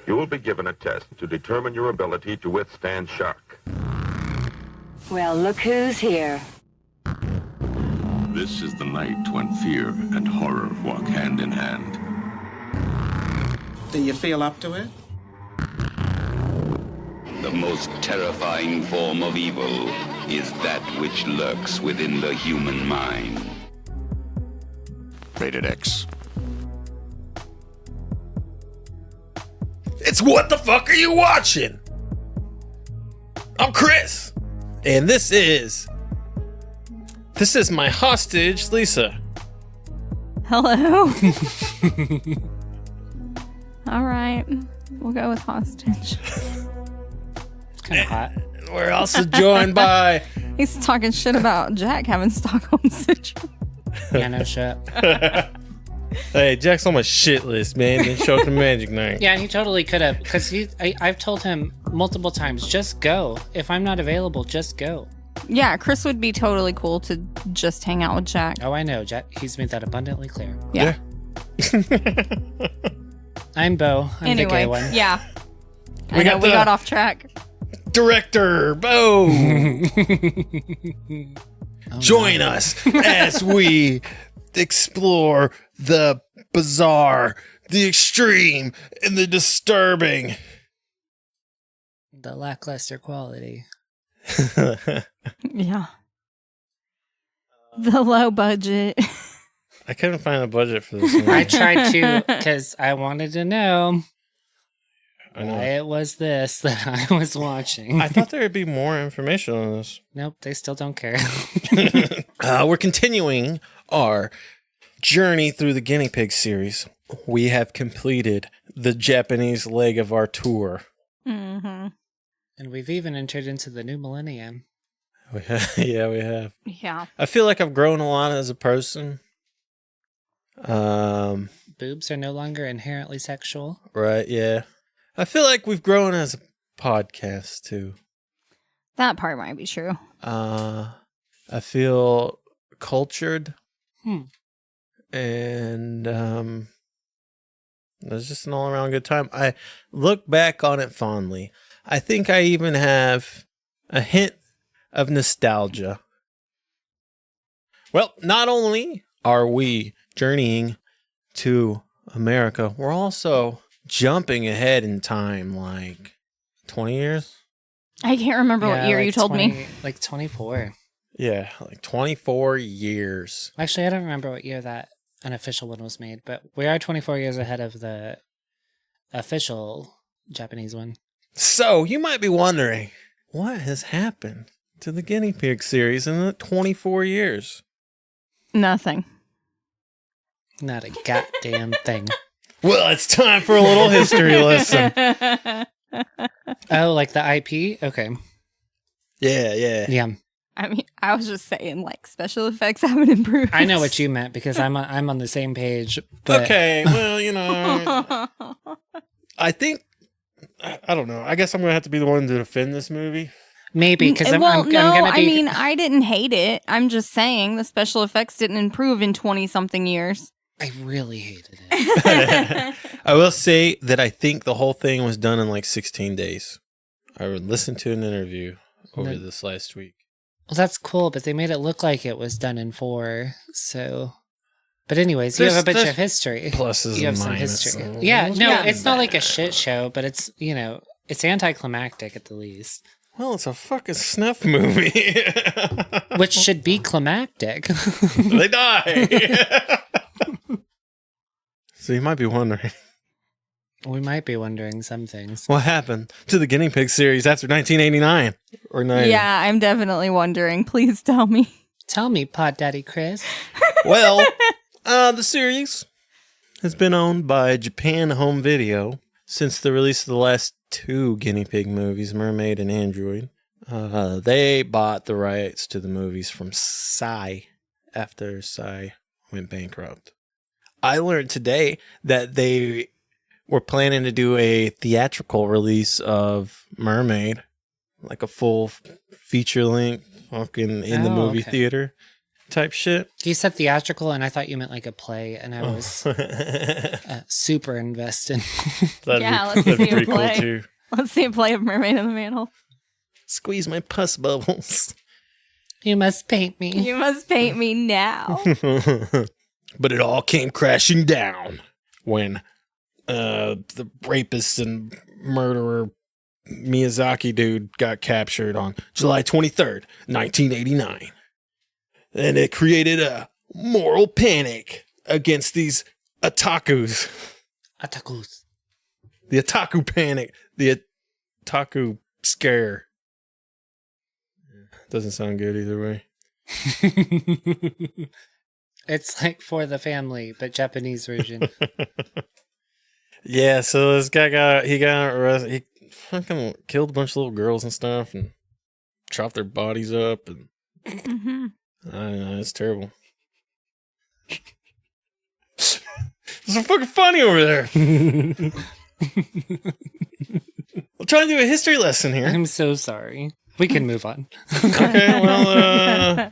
You will be given a test to determine your ability to withstand shock. Well, look who's here. This is the night when fear and horror walk hand in hand. Do you feel up to it? The most terrifying form of evil is that which lurks within the human mind. Rated X. It's What the Fuck Are You Watching? I'm Chris, and this is my hostage, Lisa. Hello. All right, we'll go with hostage. It's kind of hot. We're also joined by... He's talking shit about Jack having Stockholm Syndrome. Yeah, no shit. Hey, Jack's on my shit list, man. Then show up the magic night. Yeah, he totally could have, because I've told him multiple times, just go. If I'm not available, just go. Yeah, Chris would be totally cool to just hang out with Jack. Oh, I know, Jack. He's made that abundantly clear. Yeah. I'm Bo. I'm the gay one. Yeah. I know we got off track. Director Bo. Join us as we explore the bizarre, the extreme, and the disturbing. The lackluster quality. Yeah. The low budget. I couldn't find a budget for this one. I tried to, because I wanted to know I know. why it was this that I was watching. I thought there would be more information on this. Nope, they still don't care. We're continuing our journey through the Guinea Pig series. We have completed the Japanese leg of our tour. Mm-hmm. And we've even entered into the new millennium. Yeah, we have. Yeah. I feel like I've grown a lot as a person. Boobs are no longer inherently sexual. Right, yeah. I feel like we've grown as a podcast, too. That part might be true. I feel cultured. And it was just an all-around good time. I look back on it fondly. I think I even have a hint of nostalgia. Well, not only are we journeying to America, we're also jumping ahead in time, like 20 years? I can't remember what year like you told 20, me. Like 24. Yeah, like 24 years. Actually, I don't remember what year that unofficial one was made, but we are 24 years ahead of the official Japanese one. So, you might be wondering, what has happened to the Guinea Pig series in the 24 years? Nothing. Not a goddamn thing. Well, it's time for a little history lesson. Oh, like the IP? Okay. Yeah. Yeah. I mean, I was just saying, like, special effects haven't improved. I know what you meant because I'm on the same page. But Okay, well, you know, I think, I don't know. I guess I'm going to have to be the one to defend this movie. Maybe because I'm no, going to be. I mean, I didn't hate it. I'm just saying the special effects didn't improve in 20-something years. I really hated it. I will say that I think the whole thing was done in like 16 days. I listened to an interview over this last week. Well, that's cool, but they made it look like it was done in 4. So, but anyways, you have a bunch of history. Pluses you have and some minuses. history. So Yeah, no, not it's not like a bad. shit show, but it's it's anticlimactic at the least. Well, it's a fucking snuff movie. Which should be climactic. They die. So you might be wondering, We might be wondering some things. what happened to the Guinea Pig series after 1989 or 90? Yeah, I'm definitely wondering. Please tell me. Tell me, Pod Daddy Chris. Well, the series has been owned by Japan Home Video since the release of the last 2 Guinea Pig movies, Mermaid and Android. They bought the rights to the movies from Psy after Psy went bankrupt. I learned today that they were planning to do a theatrical release of Mermaid, like a full feature length fucking in the movie theater. type shit. You said theatrical, and I thought you meant like a play, and I was super invested. Let's see a play. Let's see a play of Mermaid in the Manhole. Squeeze my pus bubbles. You must paint me. You must paint me now. But it all came crashing down when the rapist and murderer Miyazaki dude got captured on July 23rd, 1989. And it created a moral panic against these otakus. Otakus. The otaku panic. The otaku scare. Doesn't sound good either way. It's like For the Family, but Japanese version. Yeah, so this guy got arrested. He fucking killed a bunch of little girls and stuff and chopped their bodies up. And I don't know, it's terrible. It's so fucking funny over there. I'm trying to do a history lesson here. I'm so sorry. We can move on. Okay, well,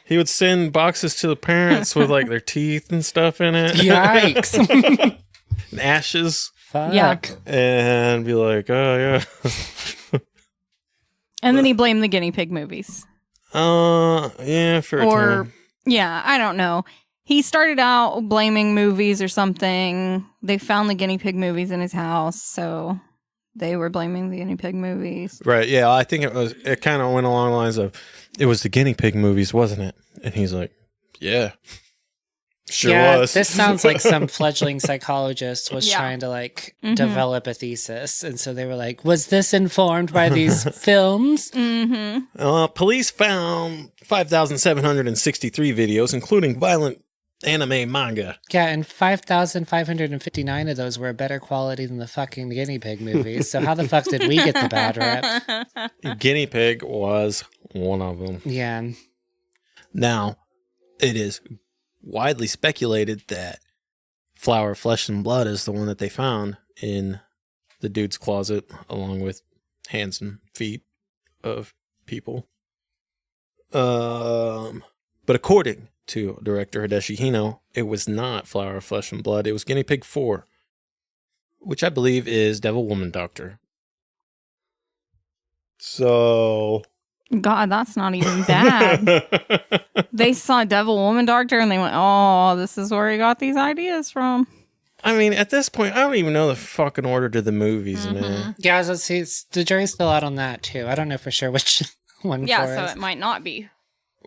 he would send boxes to the parents with like their teeth and stuff in it. Yikes. And ashes. Fuck. Yeah. And be like, oh, yeah. And then he blamed the guinea pig movies. Yeah, for a time. Yeah, I don't know. He started out blaming movies or something. They found the guinea pig movies in his house, so they were blaming the guinea pig movies. Right, yeah, I think it kind of went along the lines of, it was the guinea pig movies, wasn't it? And he's like, yeah. Sure was. This sounds like some fledgling psychologist was trying to like Mm-hmm. develop a thesis. And so they were like, was this informed by these films? Mm-hmm. Police found 5,763 videos, including violent anime manga. Yeah, and 5,559 of those were better quality than the fucking guinea pig movies. So how the fuck did we get the bad rep? Guinea pig was one of them. Yeah. Now, it is widely speculated that Flower, Flesh, and Blood is the one that they found in the dude's closet, along with hands and feet of people. But according to director Hideshi Hino, it was not Flower, Flesh, and Blood. It was Guinea Pig 4, which I believe is Devil Woman Doctor. So... God, that's not even bad. They saw Devil Woman Doctor and they went, oh, this is where he got these ideas from. I mean, at this point, I don't even know the fucking order to the movies, man. Yeah, I was gonna say, the jury's still out on that too. I don't know for sure which one Yeah, for so us. it might not be.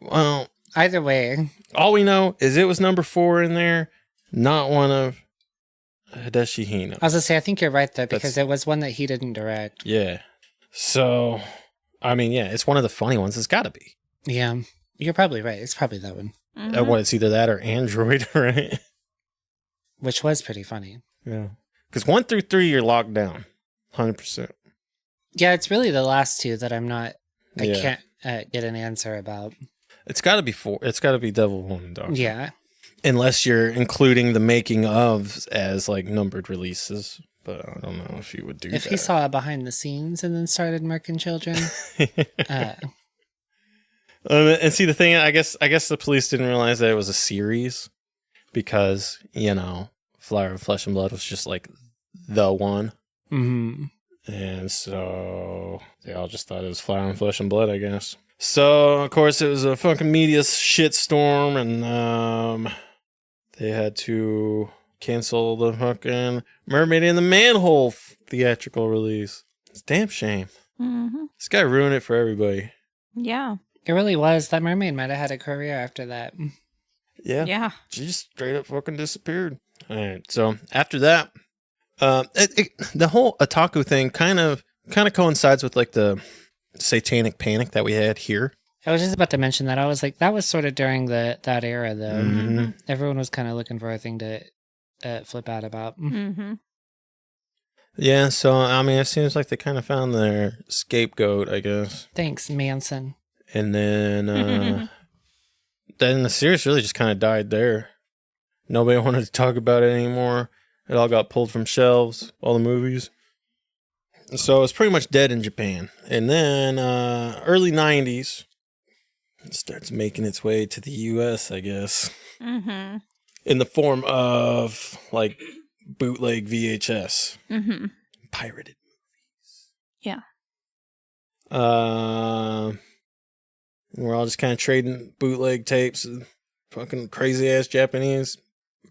Well, Either way. all we know is it was number 4 in there, not one of Hideshi Hino. I was gonna say, I think you're right though, because it was one that he didn't direct. Yeah. So, I mean, yeah, it's one of the funny ones. It's got to be. Yeah, you're probably right. It's probably that one. What, it's either that or Android, right? Which was pretty funny. Yeah. Because 1 through 3, you're locked down. 100%. Yeah, it's really the last two that I Yeah. can't get an answer about. It's got to be 4. It's got to be Devil Woman Doctor. Yeah. Unless you're including the making of as like numbered releases. But I don't know if you would do that. If he saw it behind the scenes and then started murking children. And see, the thing, I guess the police didn't realize that it was a series because, you know, Flower of Flesh and Blood was just like the one. Mm-hmm. And so they all just thought it was Flower and Flesh and Blood, I guess. So, of course, it was a fucking media shitstorm, and they had to cancel the fucking Mermaid in the Manhole theatrical release. It's a damn shame. Mm-hmm. This guy ruined it for everybody. Yeah. It really was. That mermaid might have had a career after that. Yeah. Yeah. She just straight up fucking disappeared. All right. So after that, the whole otaku thing kind of coincides with like the satanic panic that we had here. I was just about to mention that. I was like, that was sort of during that era, though. Mm-hmm. Everyone was kind of looking for a thing to flip out about. Mm-hmm. Yeah. So, I mean, it seems like they kind of found their scapegoat, I guess. Thanks, Manson. And then, then the series really just kind of died there. Nobody wanted to talk about it anymore. It all got pulled from shelves, all the movies. So it's pretty much dead in Japan. And then early 90s, It starts making its way to the U.S., I guess, Mm-hmm. in the form of like bootleg VHS, Mm-hmm. pirated Yeah. movies. We're all just kind of trading bootleg tapes of fucking crazy ass Japanese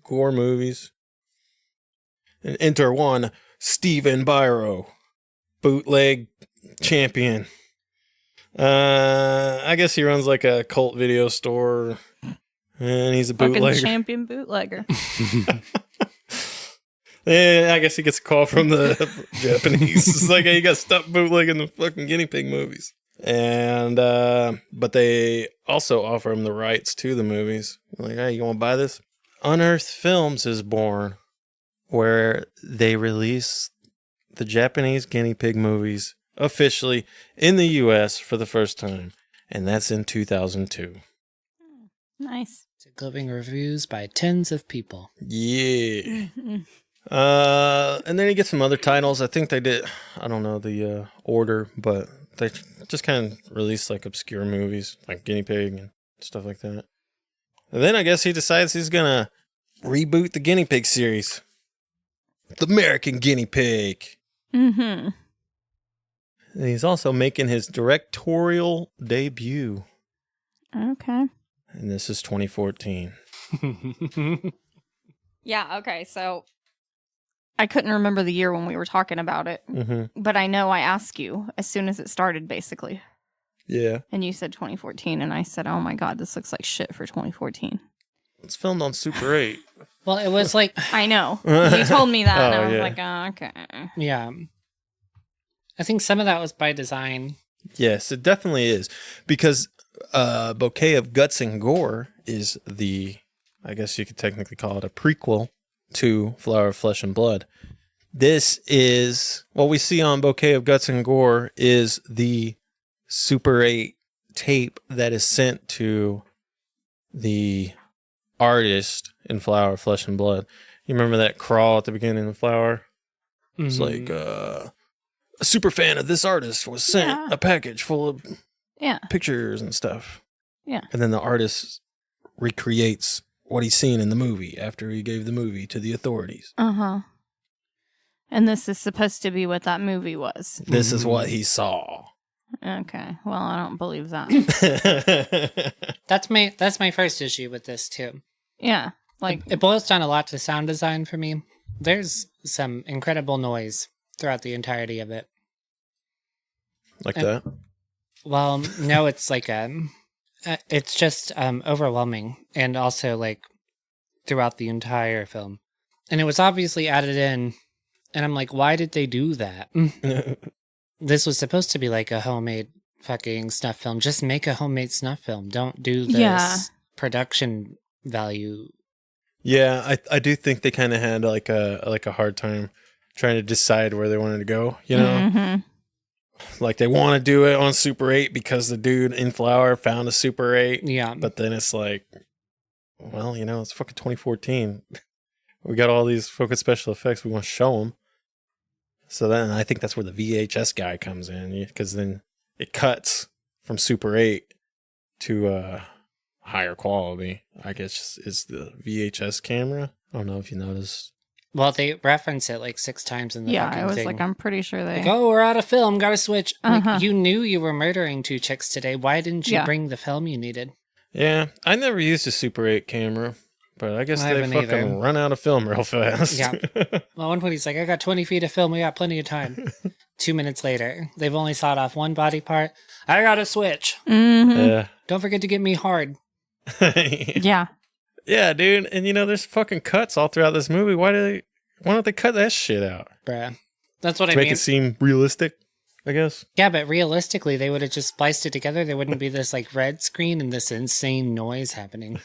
gore movies. And enter one Steven Byro, bootleg champion. I guess he runs like a cult video store, and he's a Fucking bootlegger. champion bootlegger. Yeah, I guess he gets a call from the Japanese. It's like, hey, you got stopped bootlegging the fucking guinea pig movies. And but they also offer him the rights to the movies. Like, hey, you want to buy this? Unearthed Films is born, where they release the Japanese guinea pig movies officially in the U.S. for the first time, and that's in 2002. Nice. Glowing reviews by tens of people. Yeah. Mm-hmm. And then you get some other titles. I think they did, I don't know the order, but they just kind of released like obscure movies like Guinea Pig and stuff like that. And then I guess he decides he's going to reboot the Guinea Pig series. The American Guinea Pig. Mm-hmm. And he's also making his directorial debut. Okay. And this is 2014. Yeah, okay, so I couldn't remember the year when we were talking about it, but I know I asked you as soon as it started, basically. Yeah. And you said 2014, and I said, oh my god, this looks like shit for 2014. It's filmed on Super 8. Well, it was like, I know. You told me that, and Oh, I was yeah. like, oh, okay. yeah. I think some of that was by design. Yes, it definitely is. Because Bouquet of Guts and Gore is the, I guess you could technically call it a prequel to Flower of Flesh and Blood. This is, what we see on Bouquet of Guts and Gore is the Super 8 tape that is sent to the artist in Flower of Flesh and Blood. You remember that crawl at the beginning of Flower? It's like, a super fan of this artist was sent a package full of pictures and stuff. Yeah. And then the artist recreates what he's seen in the movie after he gave the movie to the authorities. Uh-huh. And this is supposed to be what that movie was. This is what he saw. Okay. Well, I don't believe that. That's my first issue with this too. Yeah. Like, It boils down a lot to sound design for me. There's some incredible noise throughout the entirety of it. Like that? Well, no, it's like it's just overwhelming, and also like throughout the entire film. And it was obviously added in, and I'm like, why did they do that? This was supposed to be like a homemade fucking snuff film. Just make a homemade snuff film. Don't do this production value. Yeah, I do think they kind of had like a hard time trying to decide where they wanted to go, you know? Mm-hmm. Like they want to do it on Super 8 because the dude in Flower found a Super 8. Yeah. But then it's like, well, you know, it's fucking 2014. We got all these fucking special effects. We want to show them. So then I think that's where the VHS guy comes in, because then it cuts from Super 8 to higher quality. I guess is the VHS camera. I don't know if you noticed. Well, they reference it like 6 times in the fucking I was thing. like, I'm pretty sure they... Like, oh, we're out of film, gotta switch. Uh-huh. Like, you knew you were murdering 2 chicks today. Why didn't you Yeah. bring the film you needed? Yeah, I never used a Super 8 camera, but I guess I they haven't fucking either. run out of film real fast. Yeah. Well, one point he's like, I got 20 feet of film, we got plenty of time. 2 minutes later, they've only sawed off 1 body part. I gotta switch. Mm-hmm. Yeah. Don't forget to get me hard. Yeah. Yeah, dude. And you know, there's fucking cuts all throughout this movie. Why don't they cut that shit out? Bruh. That's what To I make mean. it seem realistic, I guess. Yeah, but realistically, they would have just spliced it together. There wouldn't be this like red screen and this insane noise happening.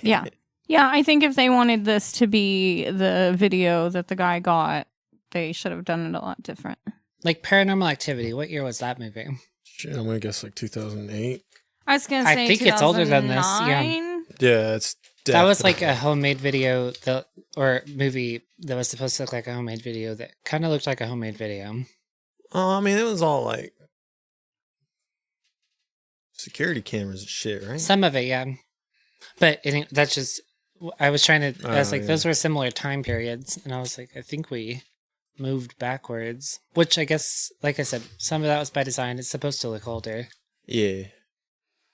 Yeah. Yeah, I think if they wanted this to be the video that the guy got, they should have done it a lot different. Like Paranormal Activity. What year was that movie? Shit, I'm gonna guess like 2008. I was going to I say think it's older than this, yeah. 2009. Yeah, it's That was like definitely- a homemade video or movie that was supposed to look like a homemade video that kind of looked like a homemade video. Oh, I mean, it was all like security cameras and shit, right? Some of it, yeah. But that's just, I was trying to, I was like, yeah. those were similar time periods. And I was like, I think we moved backwards, which I guess, like I said, some of that was by design. It's supposed to look older. Yeah.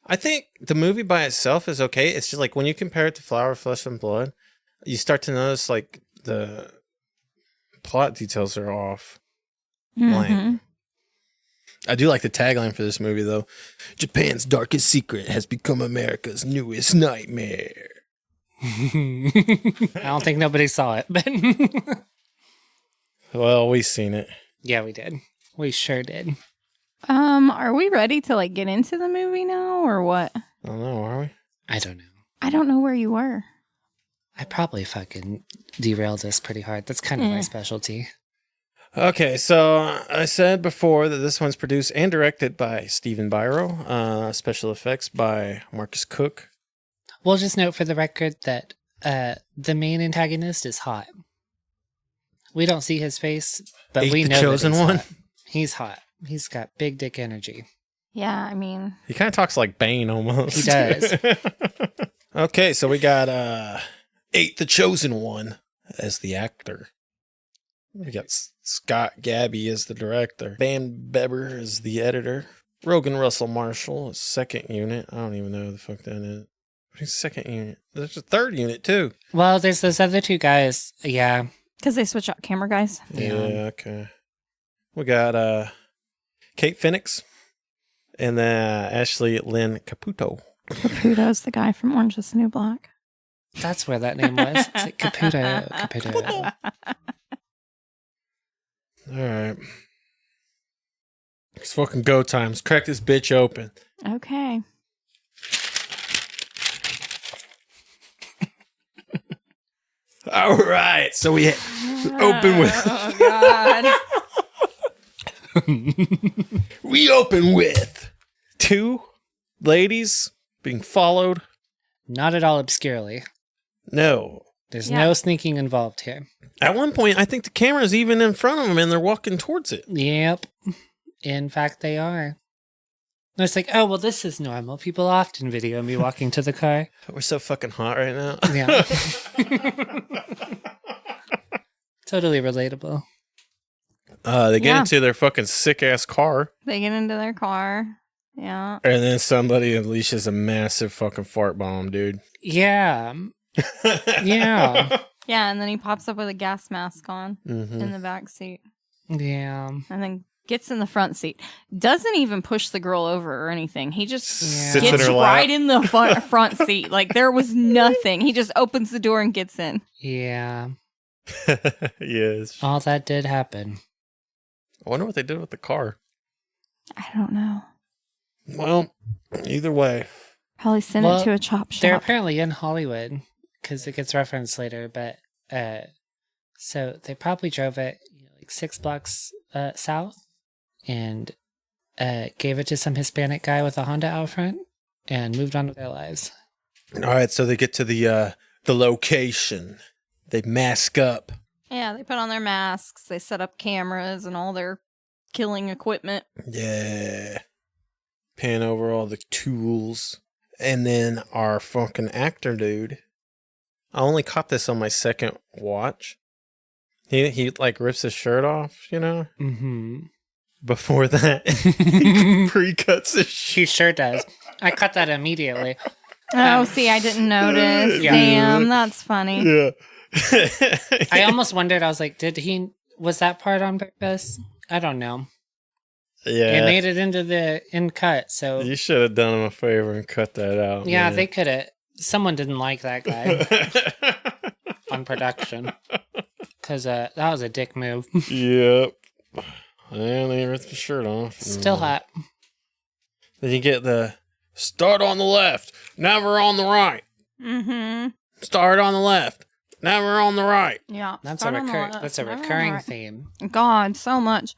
I think the movie by itself is okay. It's just like when you compare it to Flower, Flesh, and Blood, you start to notice like the plot details are off. Blank. I do like the tagline for this movie, though. Japan's darkest secret has become America's newest nightmare. I don't think nobody saw it, but Well, we've seen it. yeah, we did. We sure did. Are we ready to like get into the movie now or what? I don't know, are we? I don't know. I don't know where you were. I probably fucking derailed us pretty hard. That's kind of my specialty. Okay, so I said before that this one's produced and directed by Stephen Biro. Special effects by Marcus Cook. We'll just note for the record that the main antagonist is hot. We don't see his face, but we know Chosen that he's One. hot. He's hot. He's got big dick energy. Yeah, I mean, He kind of talks like Bane almost. He does. Okay, so we got the Chosen One as the actor. We got Scott Gabby as the director. Van Beber as the editor. Rogan Russell Marshall as second unit. I don't even know who the fuck that is. Who's second unit? There's a third unit too. Well, there's those other two guys. Yeah. because they switch out camera guys. Yeah, okay. We got Kate Phoenix and then Ashley Lynn Caputo. Caputo's the guy from Orange is the New Black. That's where that name was. It's like Caputo. Caputo. All right. It's fucking go time. Let's crack this bitch open. Okay. All right. So we open with. Oh, God. We open with two ladies being followed. Not at all obscurely. No. There's Yeah. no sneaking involved here. At one point, I think the camera's even in front of them and they're walking towards it. Yep. In fact, they are. And it's like, oh, well, this is normal. People often video me walking to the car. We're so fucking hot right now. Yeah. Totally relatable. They get Yeah. into their fucking sick ass car, They get into their car. Yeah. and then somebody unleashes a massive fucking fart bomb, dude. Yeah. Yeah. Yeah, and then he pops up with a gas mask on Mm-hmm. in the back seat. Yeah. And then gets in the front seat. Doesn't even push the girl over or anything. He just Sits in gets her lap. right in the front seat. Like there was nothing. He just opens the door and gets in. Yeah. Yes. All that did happen. I wonder what they did with the car. I don't know. Well, either way. Probably send Well, it to a chop They're shop. apparently in Hollywood because it gets referenced later, but so they probably drove it like 6 blocks south and gave it to some Hispanic guy with a Honda out front and moved on with their lives. All right, so they get to the location. They mask up. Yeah, they put on their masks. They set up cameras and all their killing equipment. Yeah. Pan over all the tools. And then our fucking actor dude. I only caught this on my second watch. He like rips his shirt off, you know? Mm-hmm. Before that, he pre-cuts his shit. He sure does. I caught that immediately. Oh, see, I didn't notice. Yeah. Damn, that's funny. Yeah. I almost wondered, I was like, was that part on purpose? I don't know. Yeah. It made it into the end cut, so You should have done him a favor and cut that out. yeah, man. they could have. Someone didn't like that guy on production because that was a dick move. Yep. And they ripped the shirt off. Still hot. Then you get the start on the left, never on the right. Mm-hmm. Start on the left, never on the right. Yeah. That's start a on the left, that's a never on the recurring right. theme. God, so much.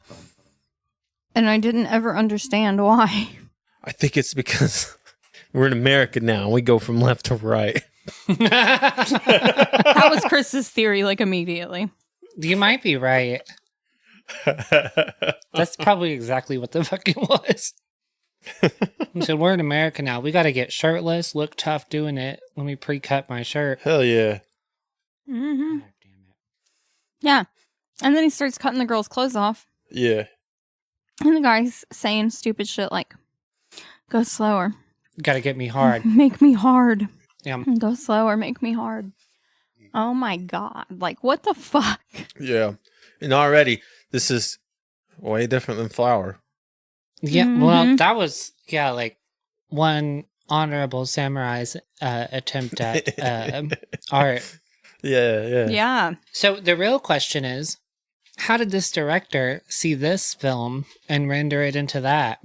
And I didn't ever understand why. I think it's because we're in America now and we go from left to right. That was Chris's theory, like immediately. You might be right. That's probably exactly what the fuck it was. He said, we're in America now. We got to get shirtless, look tough doing it. Let me pre-cut my shirt. Hell yeah. Mm-hmm. God damn it. Yeah. And then he starts cutting the girl's clothes off. Yeah. And the guy's saying stupid shit like, go slower. Got to get me hard. Make me hard. Yeah. Go slower. Make me hard. Oh my God. Like, what the fuck? Yeah. And already, this is way different than Flower. Yeah. Mhm. Well, that was, like one honorable samurai's attempt at art. Yeah. Yeah. So the real question is, how did this director see this film and render it into that?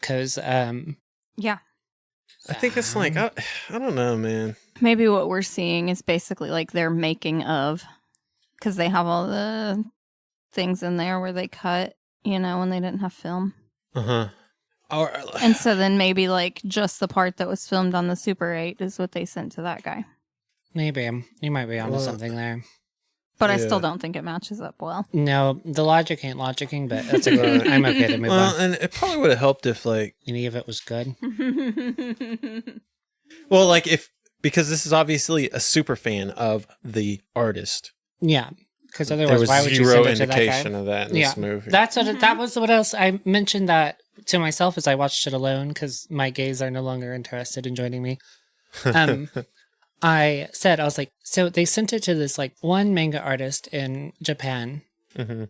Because, Yeah. I think it's like, I don't know, man. Maybe what we're seeing is basically like their making of, because they have all the things in there where they cut, when they didn't have film. Uh-huh. And so then maybe like just the part that was filmed on the Super 8 is what they sent to that guy. maybe you might be onto something there. But I Yeah. still don't think it matches up well. No, the logic ain't logicking, but that's okay. I'm okay to move Well, on. and it probably would have helped if, like, Any of it was good. well, like because this is obviously a super fan of the artist. Yeah, because There otherwise, was why would you zero send it to that indication guy? of that in Yeah, this movie. that's what. That was what else I mentioned that to myself as I watched it alone because my gays are no longer interested in joining me. I was like, so they sent it to this like one manga artist in Japan. Mm-hmm.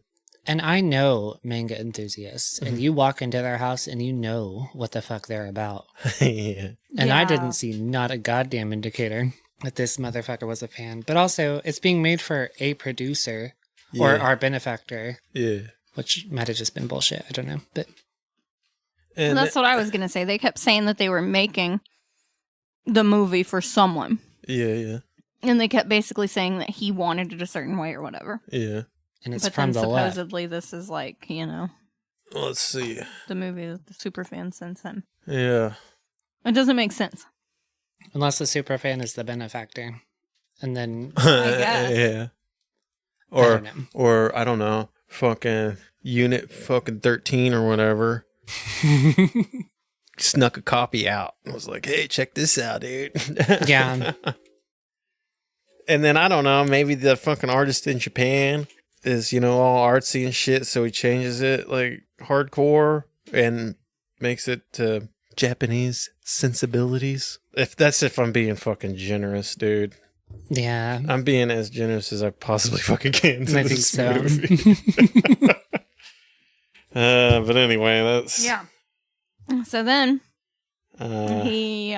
And I know manga enthusiasts, and you walk into their house and you know what the fuck they're about. Yeah. And I Yeah. didn't see not a goddamn indicator that this motherfucker was a fan. But also, it's being made for a producer or Yeah. our benefactor, Yeah. which might have just been bullshit. I don't know. But And That's what I was going to say. They kept saying that they were making the movie for someone. yeah. And they kept basically saying that he wanted it a certain way or whatever. Yeah. and it's But from then the left. supposedly this is like, Let's see. the movie that the superfan sends him. Yeah. It doesn't make sense. Unless the super fan is the benefactor. And then, guess. Yeah. I don't know. Or I don't know, fucking unit fucking 13 or whatever. Snuck a copy out. I was like, hey, check this out, dude. Yeah. And then I don't know, maybe the fucking artist in Japan is, all artsy and shit, so he changes it like hardcore and makes it to Japanese sensibilities. If I'm being fucking generous, dude. Yeah. I'm being as generous as I possibly fucking can to I think this so. movie. But anyway, that's Yeah. So then Uh, he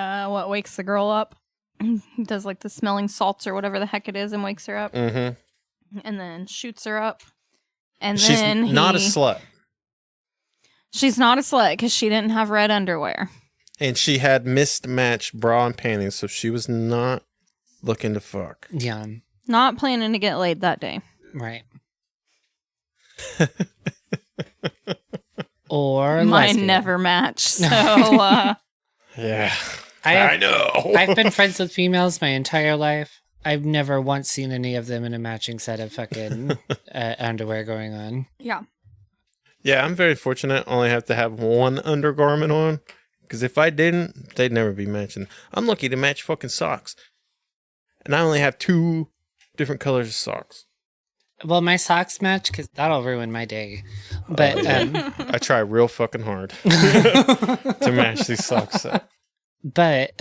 wakes the girl up. He does like the smelling salts or whatever the heck it is and wakes her up. mhm. And then shoots her up. And She's then not a slut, She's not a slut because she didn't have red underwear. and she had mismatched bra and panties, so she was not looking to fuck. Yeah. Not planning to get laid that day. Right. Or Mine lesbian. never match. So Yeah, I know. I've been friends with females my entire life. I've never once seen any of them in a matching set of fucking underwear going on. yeah. Yeah, I'm very fortunate. Only have to have one undergarment on, because if I didn't, they'd never be matching. I'm lucky to match fucking socks, and I only have 2 different colors of socks. Well, my socks match because that'll ruin my day. But I try real fucking hard to match these socks up. but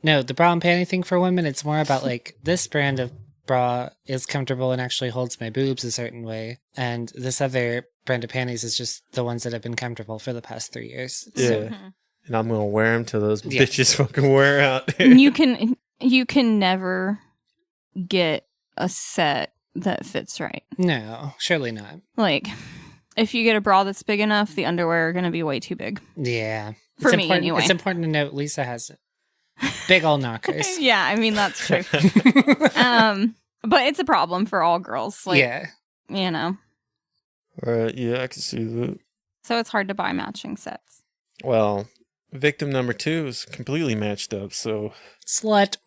no, the bra and panty thing for women, it's more about like this brand of bra is comfortable and actually holds my boobs a certain way, and this other brand of panties is just the ones that have been comfortable for the past 3 years. Yeah, So, and I'm gonna wear them till those Yeah. bitches fucking wear out. you can never get a set that fits right. no, surely not. Like, if you get a bra that's big enough, the underwear are going to be way too big. Yeah. For It's me, important, anyway. It's important to note Lisa has big old knockers. Yeah, I mean, that's true. But it's a problem for all girls. Like, Yeah. Right? Yeah, I can see that. So it's hard to buy matching sets. Well, victim number 2 is completely matched up, so Slut.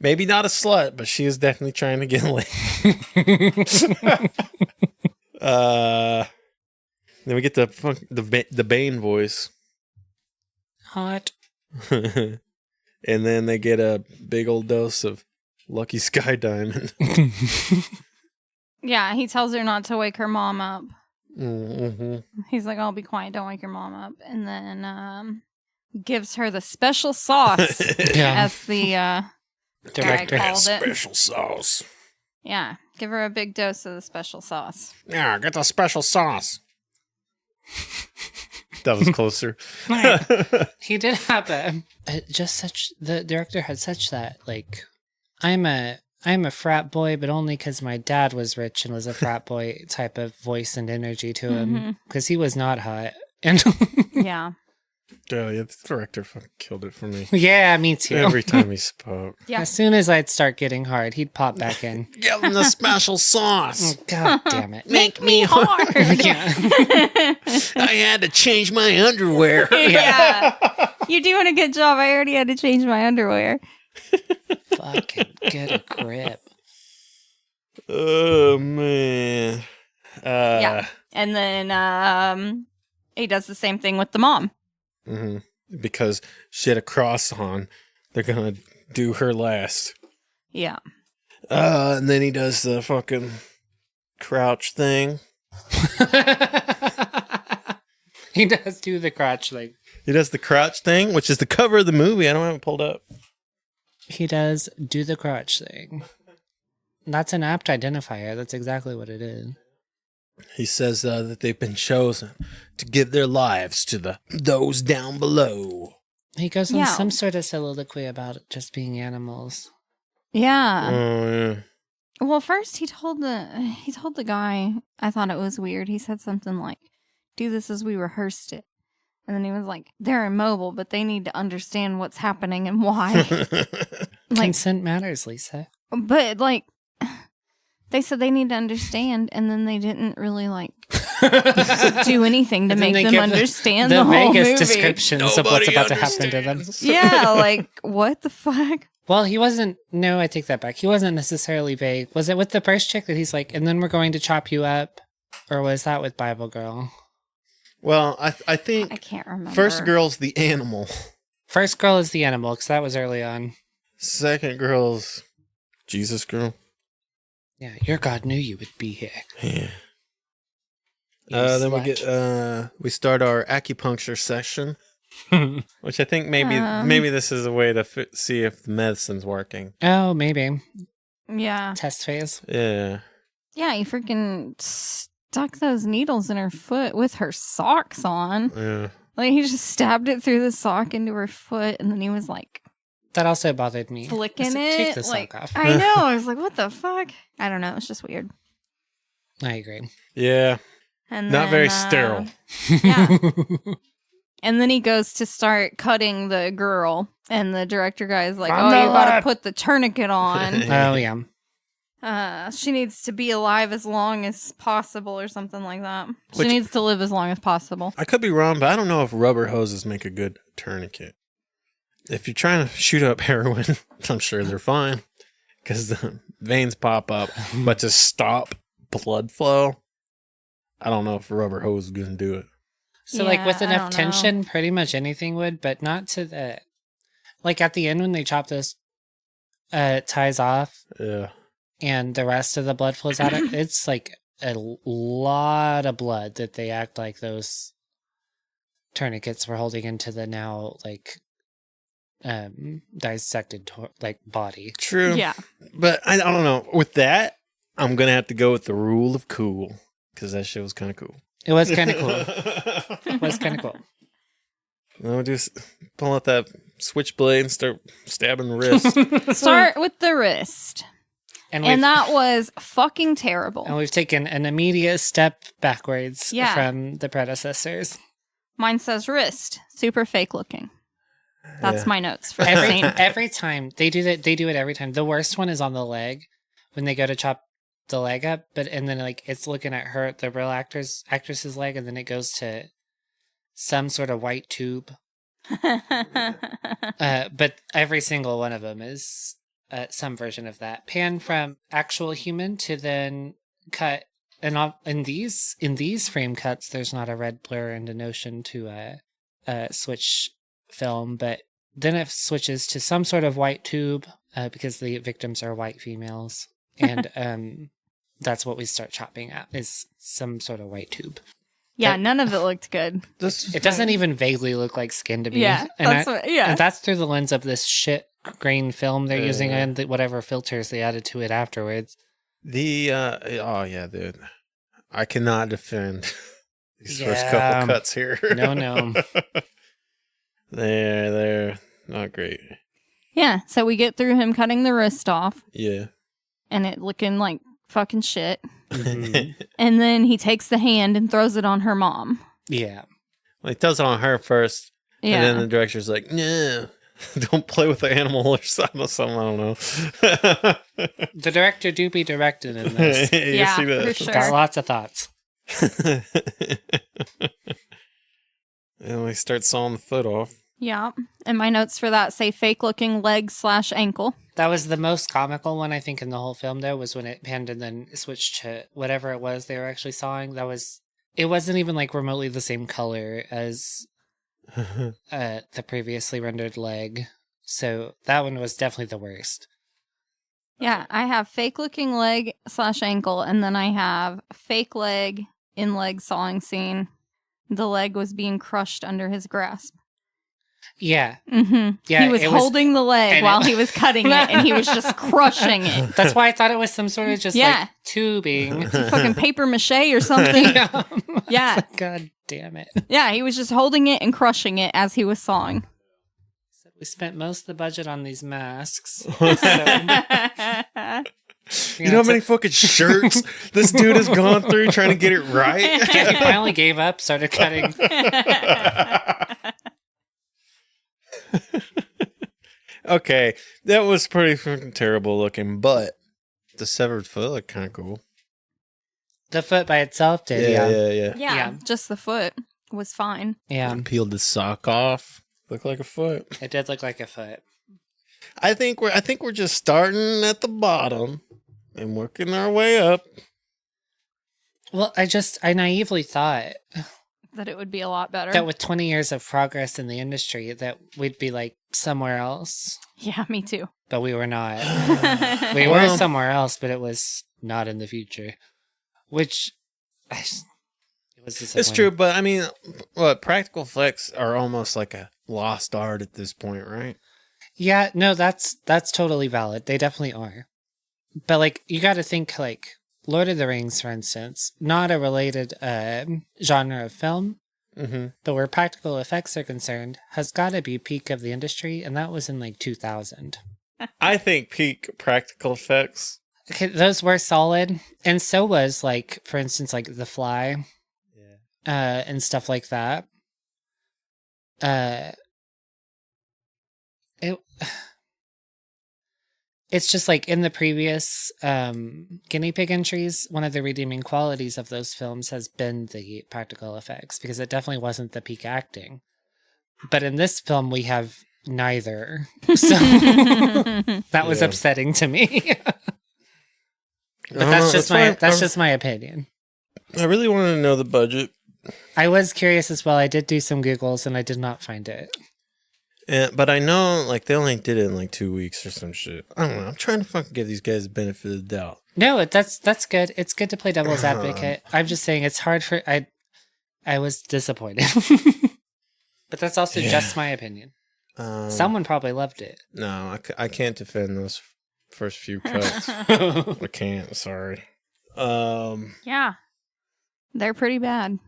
maybe not a slut, but she is definitely trying to get laid. Then we get the Bane voice. hot. And then they get a big old dose of Lucky Sky Diamond. Yeah, he tells her not to wake her mom up. Mm-hmm. He's like, "I'll be quiet, don't wake your mom up." And then gives her the special sauce, as the Director. guy called it. Special sauce. Yeah, give her a big dose of the special sauce. Yeah, get the special sauce. That was closer. He did have the director had such that, like, I'm a frat boy, but only because my dad was rich and was a frat boy type of voice and energy to him, because he was not hot. And Yeah. Yeah, the director fucking killed it for me. yeah, me too. Every time he spoke. Yeah. As soon as I'd start getting hard, he'd pop back in. Give him the special sauce. Oh, God damn it. Make me hard. Yeah. I had to change my underwear. Yeah. You're doing a good job. I already had to change my underwear. Fucking get a grip. Oh, man. Yeah. And then he does the same thing with the mom. Mm-hmm. Because she had a cross on. They're going to do her last. Yeah. And then he does the fucking crouch thing. He does do the crotch thing. He does the crouch thing, which is the cover of the movie. I don't have it pulled up. He does do the crotch thing. That's an apt identifier. That's exactly what it is. He says that they've been chosen to give their lives to those down below. He goes on Yeah. some sort of soliloquy about just being animals. Yeah. Oh, yeah. Well, first he told the guy, I thought it was weird. He said something like, "Do this as we rehearsed it." And then he was like, "They're immobile, but they need to understand what's happening and why." Like, Consent matters, Lisa. but like, they said they need to understand, and then they didn't really like do anything to And then make they them give understand the the whole Vegas movie. descriptions of what's Nobody about to happen to them. Yeah, like what the fuck? Well, he wasn't. No, I take that back. He wasn't necessarily vague. Was it with the first chick that he's like, and then we're going to chop you up? Or was that with Bible Girl? Well, I think I can't remember. first girl's the animal. First girl is the animal, because that was early on. Second girl's Jesus girl. Yeah, your God knew you would be here. Yeah. You Then we slut. we start our acupuncture session, which I think maybe this is a way to see if the medicine's working. Oh, maybe. Yeah. Test phase. Yeah. Yeah, he freaking stuck those needles in her foot with her socks on. Yeah. Like, he just stabbed it through the sock into her foot, and then he was like That also bothered me. flicking I said, it. Take the Like, sock off. I know. I was like, what the fuck? I don't know. It's just weird. I agree. Yeah. And Not then, very sterile. Yeah. And then he goes to start cutting the girl, and the director guy is like, From "Oh, the you gotta left." put the tourniquet on. Oh, yeah. She needs to be alive as long as possible, or something like that. She Which- needs to live as long as possible." I could be wrong, but I don't know if rubber hoses make a good tourniquet. If you're trying to shoot up heroin, I'm sure they're fine because the veins pop up, but to stop blood flow, I don't know if a rubber hose is going to do it. So, like, with Yeah, I enough don't know. tension, pretty much anything would, but not to the... Like, at the end when they chop those ties off Yeah. and the rest of the blood flows out, it's, like, a lot of blood that they act like those tourniquets were holding into the now, like, dissected, body. True. Yeah. But I don't know. With that, I'm going to have to go with the rule of cool because that shit was kind of cool. It was kind of cool. It was kind of cool. Then we'll just pull out that switchblade and start stabbing the wrist. Start with the wrist. And that was fucking terrible. we've taken an immediate step backwards Yeah. from the predecessors. Mine says wrist. Super fake looking. That's Yeah. my notes for the scene. Every time they do that, they do it every time. The worst one is on the leg when they go to chop the leg up, and then like it's looking at her, the real actress's leg, and then it goes to some sort of white tube. But every single one of them is some version of that. Pan from actual human to then cut, and in these frame cuts, there's not a red blur and a notion to switch film, but then it switches to some sort of white tube because the victims are white females. And that's what we start chopping at, is some sort of white tube. Yeah, none of it looked good. It doesn't even vaguely look like skin to me. Yeah, and that's through the lens of this shit grain film they're using and whatever filters they added to it afterwards. Dude. I cannot defend these first couple cuts here. No. They're not great. Yeah, so we get through him cutting the wrist off. Yeah. And it looking like fucking shit. Mm-hmm. And then he takes the hand and throws it on her mom. Yeah. Well, he does it on her first. Yeah. And then the director's like, no, don't play with the animal or something. I don't know. The director do be directed in this. Yeah, for sure. Got lots of thoughts. And he starts sawing the foot off. Yeah. And my notes for that say fake looking leg / ankle. That was the most comical one, I think, in the whole film, though, was when it panned and then switched to whatever it was they were actually sawing. It wasn't even like remotely the same color as the previously rendered leg. So that one was definitely the worst. Yeah, I have fake looking leg / ankle, and then I have fake leg in leg sawing scene. The leg was being crushed under his grasp. Yeah. Mm-hmm. Yeah, he was holding the leg while he was cutting it, and he was just crushing it. That's why I thought it was some sort of just like tubing. Fucking paper mache or something. Yeah. God damn it. Yeah, he was just holding it and crushing it as he was sawing. So we spent most of the budget on these masks. You know how many fucking shirts this dude has gone through trying to get it right? Yeah, he finally gave up, started cutting. Okay, that was pretty fucking terrible looking, but the severed foot looked kind of cool. The foot by itself did, Yeah. Yeah, just the foot was fine. Yeah. Peeled the sock off. Looked like a foot. It did look like a foot. I think we're just starting at the bottom and working our way up. Well, I naively thought that it would be a lot better. that with 20 years of progress in the industry that we'd be like somewhere else. Yeah, me too. But we were not. We were somewhere else, but it was not in the future. Which it was disappointing. It's true, but I mean, practical effects are almost like a lost art at this point, right? Yeah, no, that's totally valid. They definitely are. But like, you got to think like Lord of the Rings, for instance, not a related genre of film, but where practical effects are concerned, has got to be peak of the industry, and that was in like 2000. I think peak practical effects. Okay, those were solid, and so was like, for instance, like The Fly, and stuff like that. It's just like in the previous Guinea Pig entries, one of the redeeming qualities of those films has been the practical effects, because it definitely wasn't the peak acting. But in this film, we have neither. So that was upsetting to me. But that's just my opinion. I really wanted to know the budget. I was curious as well. I did do some Googles and I did not find it. But I know, like, they only did it in like 2 weeks or some shit. I don't know. I'm trying to fucking give these guys the benefit of the doubt. No, that's good. It's good to play devil's advocate. I'm just saying it's hard for I was disappointed. But that's also just my opinion. Someone probably loved it. No, I can't defend those first few cuts. I can't. Sorry. Yeah, they're pretty bad.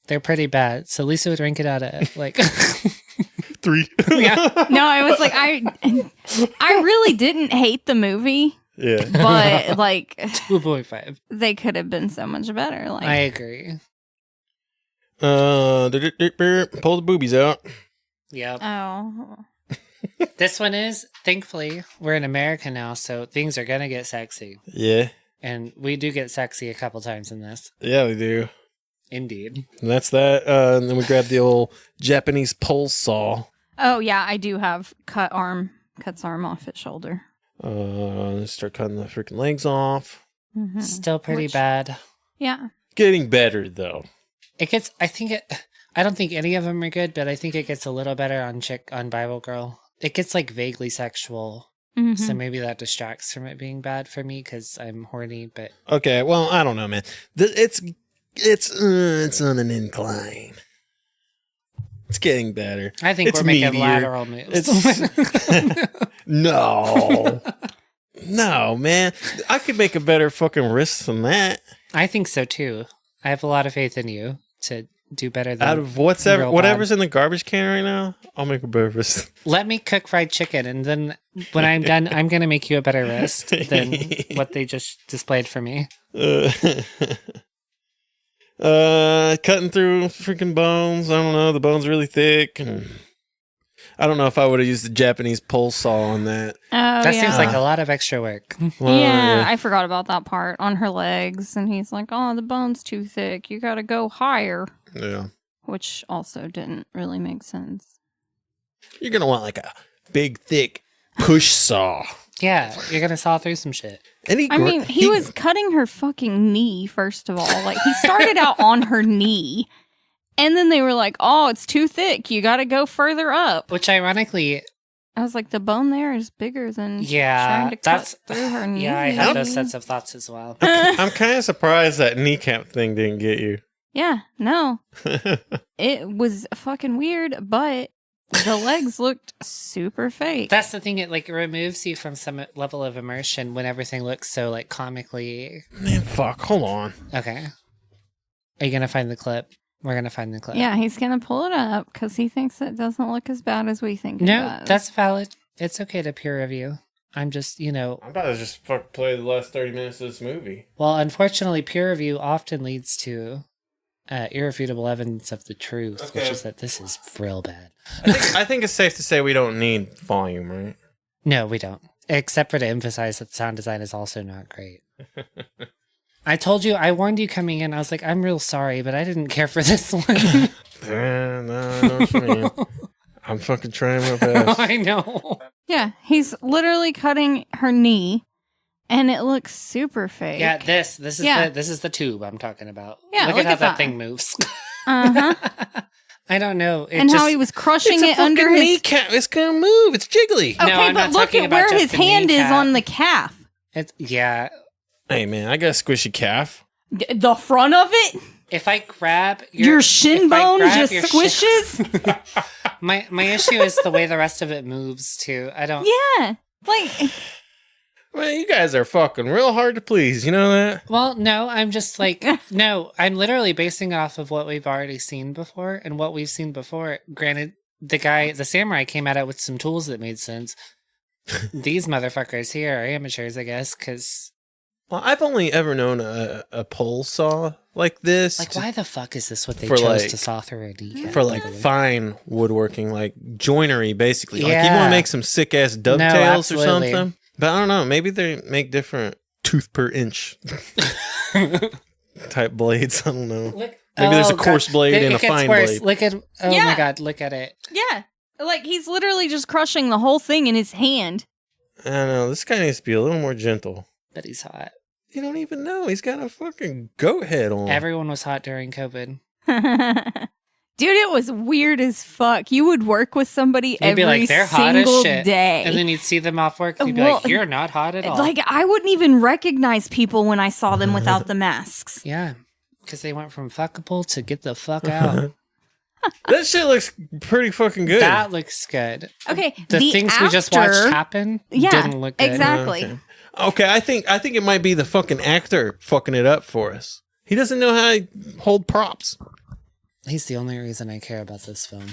They're pretty bad. So Lisa would rank it out at like 3. Yeah. No, I was like, I really didn't hate the movie. Yeah. But like 2.5. They could have been so much better. Like, I agree. Pull the boobies out. Yep. Oh. This one is, thankfully, we're in America now, so things are gonna get sexy. Yeah. And we do get sexy a couple times in this. Yeah, we do. Indeed. And that's that. And then we grab the old Japanese pole saw. Oh yeah, I do have cuts arm off at shoulder. Start cutting the freaking legs off. Still pretty bad. Yeah. Getting better though. It gets, I think I don't think any of them are good, but I think it gets a little better on Bible Girl. It gets like vaguely sexual. So maybe that distracts from it being bad for me because I'm horny, but... Okay, well, I don't know, man. It's on an incline. It's getting better. I think It's we're making meatier. lateral moves. No. No, man. I could make a better fucking wrist than that. I think so, too. I have a lot of faith in you to do better than... Out of whatever's in the garbage can right now, I'll make a better wrist. Let me cook fried chicken, and then when I'm done, I'm going to make you a better wrist than what they just displayed for me. Cutting through freaking bones. I don't know. The bone's really thick. And I don't know if I would have used the Japanese pole saw on that. Oh, That yeah. seems like a lot of extra work. Well, Yeah, I forgot about that part on her legs. And he's like, oh, the bone's too thick. You got to go higher. Yeah. Which also didn't really make sense. You're going to want like a big, thick push saw. Yeah, you're going to saw through some shit. And I mean, he was cutting her fucking knee, first of all. Like, he started out on her knee. And then they were like, oh, it's too thick. You got to go further up. Which ironically... I was like, the bone there is bigger than Yeah, trying to that's... cut through her knee. Yeah, I had those sets of thoughts as well. I'm kind of surprised that kneecap thing didn't get you. Yeah, no. It was fucking weird, but the legs looked super fake. That's the thing, it like removes you from some level of immersion when everything looks so like comically... Man, fuck. Hold on. Okay. Are you going to find the clip? We're going to find the clip. Yeah, he's going to pull it up because he thinks it doesn't look as bad as we think it No, does. that's valid. It's okay to peer review. I'm just, I'm about to just fuck play the last 30 minutes of this movie. Well, unfortunately, peer review often leads to irrefutable evidence of the truth, which is that this is real bad. I think it's safe to say we don't need volume, right? No, we don't. Except for to emphasize that the sound design is also not great. I told you, I warned you coming in. I was like, I'm real sorry, but I didn't care for this one. Yeah, no, I know what you mean. I'm fucking trying my best. I know. Yeah, he's literally cutting her knee, and it looks super fake. Yeah, this is Yeah. this is the tube I'm talking about. Yeah, look look at how at that that. thing moves. Uh-huh. I don't know. It And just, how he was crushing It's it a under fucking his... kneecap. It's gonna move. It's jiggly. Okay, No, I'm but not look talking at about where just his the hand is kneecap. on the calf. It's yeah. Hey, man, I got a squishy calf. The front of it? If I grab Your shin if I bone grab just your squishes? my issue is the way the rest of it moves too. I don't. Yeah. Like, Man, you guys are fucking real hard to please. You know that? Well, no, I'm just like no. I'm literally basing it off of what we've already seen before, and what we've seen before. Granted, the samurai came at it with some tools that made sense. These motherfuckers here are amateurs, I guess, because Well, I've only ever known a pole saw like this. like, why the fuck is this what they for, chose like- to saw through a kneecap? for like fine woodworking, like joinery, basically. Like you Yeah. want to make some sick ass dovetails or absolutely. something. But I don't know. Maybe they make different tooth per inch type blades. I don't know. Look, Maybe there's a God. coarse blade It and a gets fine worse. blade. Look at oh Yeah. my god, look at it. yeah. Like, he's literally just crushing the whole thing in his hand. I don't know. This guy needs to be a little more gentle. But he's hot. You don't even know. He's got a fucking goat head on. Everyone was hot during COVID. Dude, it was weird as fuck. You would work with somebody You'd every be like, they're hot as single shit. day. And then you'd see them off work, you'd be Well, like, you're not hot at all. Like, I wouldn't even recognize people when I saw them without the masks. Yeah, because they went from fuckable to get the fuck out. That shit looks pretty fucking good. That looks good. Okay, The things we just watched actor- happen Yeah, didn't look good. exactly. Okay, I think it might be the fucking actor fucking it up for us. He doesn't know how to hold props. He's the only reason I care about this film.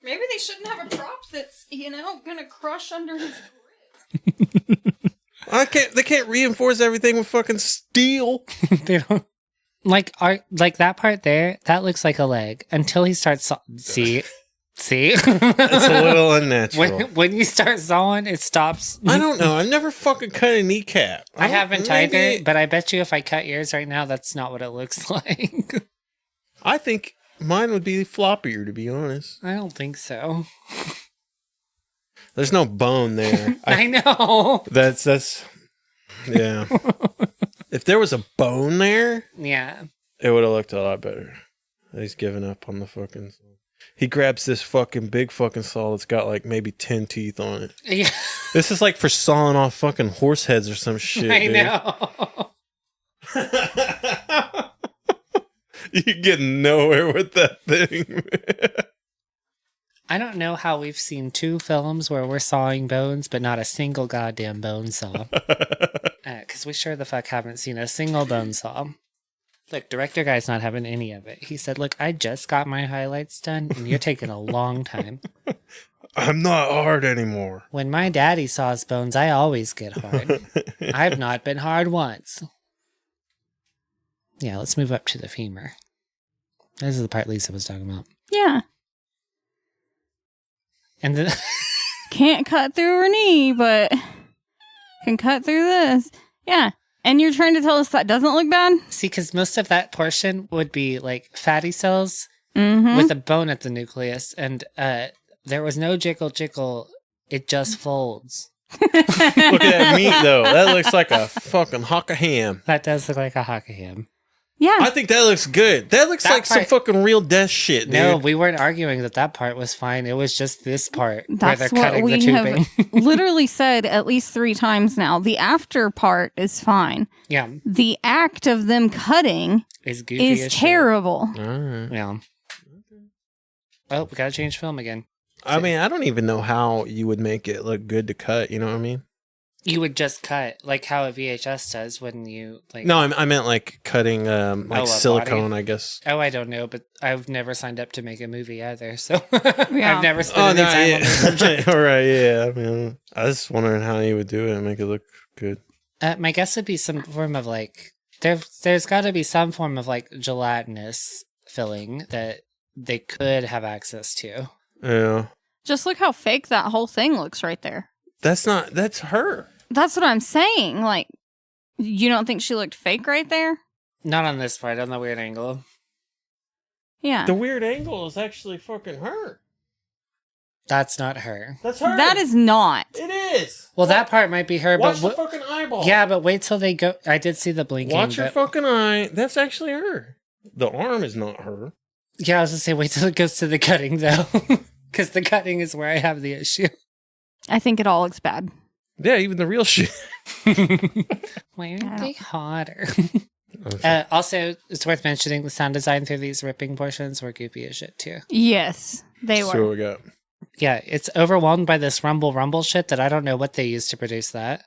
Maybe they shouldn't have a prop that's, gonna crush under his They can't reinforce everything with fucking steel. They don't like that part there. That looks like a leg until he starts. See. It's a little unnatural. When you start sawing, it stops. I don't know. I've never fucking cut a kneecap. I haven't either, maybe- but I bet you if I cut yours right now, that's not what it looks like. I think mine would be floppier, to be honest. I don't think so. There's no bone there. I know. That's yeah. If there was a bone there, Yeah. it would have looked a lot better. He's giving up on the fucking saw. He grabs this fucking big fucking saw that's got like maybe 10 teeth on it. Yeah. This is like for sawing off fucking horse heads or some shit. I dude. know. You get nowhere with that thing. I don't know how we've seen 2 films where we're sawing bones, but not a single goddamn bone saw. Because we sure the fuck haven't seen a single bone saw. Look, director guy's not having any of it. He said, look, I just got my highlights done, and you're taking a long time. I'm not hard anymore. When my daddy saws bones, I always get hard. I've not been hard once. Yeah, let's move up to the femur. This is the part Lisa was talking about. Yeah. And then Can't cut through her knee, but can cut through this. Yeah. And you're trying to tell us that doesn't look bad? see, because most of that portion would be like fatty cells Mm-hmm. with a bone at the nucleus, and there was no jiggle. It just folds. Look at that meat, though. That looks like a fucking hock of ham. That does look like a hockey ham. Yeah. I think that looks good. That looks That like some part- fucking real death shit, dude. No, we weren't arguing that part was fine. It was just this part where That's they're what cutting the we tubing. have literally said at least 3 times now. The after part is fine. Yeah, The act of them cutting it's goofy is as shit. terrible. All right. Yeah. Oh, we gotta change film again. I mean, I don't even know how you would make it look good to cut. You know what I mean? You would just cut like how a VHS does when you like. No, I meant like cutting a silicone, body? I guess. Oh, I don't know, but I've never signed up to make a movie either, so Yeah. I've never spent any time on this subject. All right, yeah. I mean, I was just wondering how you would do it and make it look good. My guess would be some form of like there's got to be some form of like gelatinous filling that they could have access to. Yeah. Just look how fake that whole thing looks right there. That's her. That's what I'm saying. Like, you don't think she looked fake right there? Not on this part, on the weird angle. Yeah. The weird angle is actually fucking her. That's not her. That's her. That is not. It is. Well, that part might be her, Watch the but fucking eyeball. yeah, but wait till they go. I did see the blinking. Watch your but- fucking eye. That's actually her. The arm is not her. Yeah, I was gonna say wait till it goes to the cutting though, because the cutting is where I have the issue. I think it all looks bad. Yeah, even the real shit. Why aren't they hotter? Okay. Also, it's worth mentioning the sound design through these ripping portions were goofy as shit too. Yes, they So were. we got. Yeah, it's overwhelmed by this rumble shit that I don't know what they used to produce that.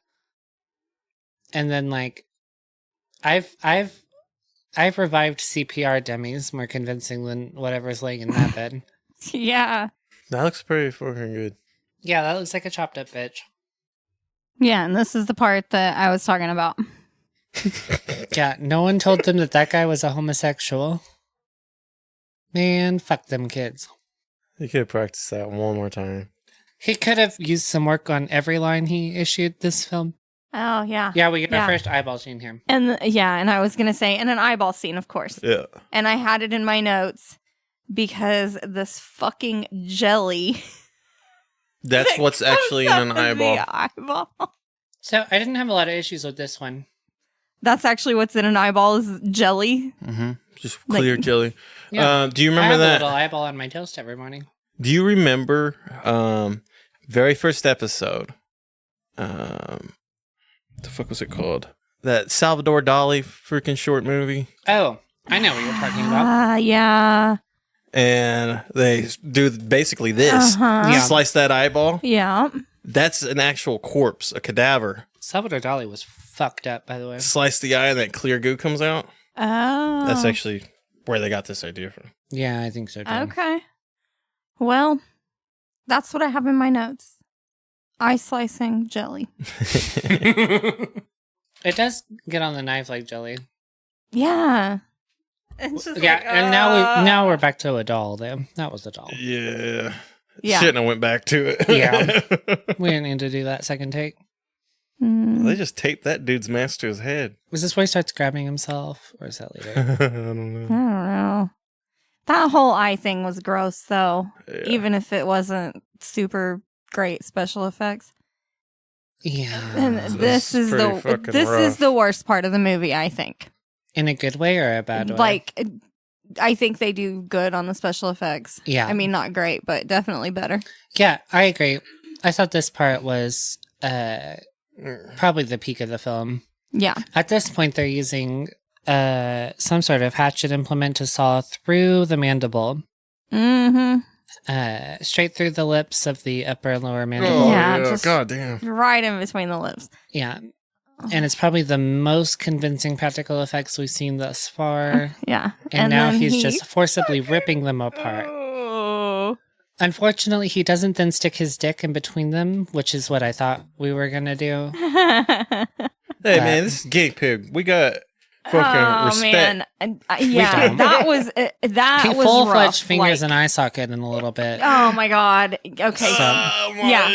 And then like, I've revived CPR dummies more convincing than whatever's laying in that bed. Yeah. That looks pretty fucking good. Yeah, that looks like a chopped up bitch. Yeah, and this is the part that I was talking about. Yeah, no one told them that guy was a homosexual. Man, fuck them kids. You could practice that one more time. He could have used some work on every line he issued this film. Oh, yeah. Yeah, we get Yeah. our first eyeball scene here. And and I was going to say, and an eyeball scene, of course. Yeah. And I had it in my notes because this fucking jelly. That's that what's comes actually in out an of eyeball. the eyeball. So I didn't have a lot of issues with this one. That's actually what's in an eyeball is jelly. Mm-hmm. Just Like- clear jelly. Yeah. Do you I remember have a that? little eyeball on my toast every morning. Do you remember very first episode? The fuck was it called? That Salvador Dali freaking short movie. Oh, I know what you're talking about. Yeah. And they do basically this. Uh-huh. Yeah. Slice that eyeball. Yeah. That's an actual corpse, a cadaver. Salvador Dali was fucked up, by the way. Slice the eye and that clear goo comes out. Oh. That's actually where they got this idea from. Yeah, I think so too. Okay. Well, that's what I have in my notes. Eye slicing jelly. It does get on the knife like jelly. Yeah. It's just Yeah, like, and now we're back to a doll. Though that was a doll. Yeah. Yeah. Shouldn't have went back to it. Yeah. We didn't need to do that second take. They just taped that dude's mask to his head. Was this where he starts grabbing himself, or is that I later? don't know. I don't know. That whole eye thing was gross, though. Yeah. Even if it wasn't super great special effects. Yeah, And This is pretty fucking this is rough. the worst part of the movie, I think. in a good way or a bad way? Like I think they do good on the special effects. Yeah. I mean, not great, but definitely better. Yeah, I agree. I thought this part was probably the peak of the film. Yeah. At this point, they're using some sort of hatchet implement to saw through the mandible. Mm-hmm. Straight through the lips of the upper and lower mandible. Yeah, just- God damn. Right in between the lips. Yeah. And it's probably the most convincing practical effects we've seen thus far. Yeah. And now then he's just forcibly ripping them apart. Oh. Unfortunately, he doesn't then stick his dick in between them, which is what I thought we were going to do. Hey, man, this is Guinea Pig. We got fucking respect. Man. Yeah, don't. that was He was full-fledged rough. fingers like, and eye socket in a little bit. Oh my god. Okay. Oh, my- Yeah.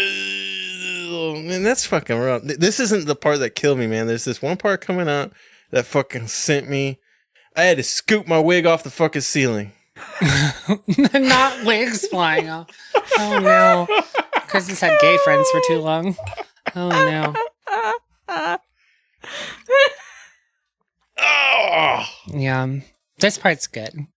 Man, that's fucking rough. This isn't the part that killed me, man. There's this one part coming up that fucking sent me. I had to scoop my wig off the fucking ceiling. Not wigs flying off. Oh no. Chris has had gay friends for too long. Oh no. Oh! Yeah. This part's good.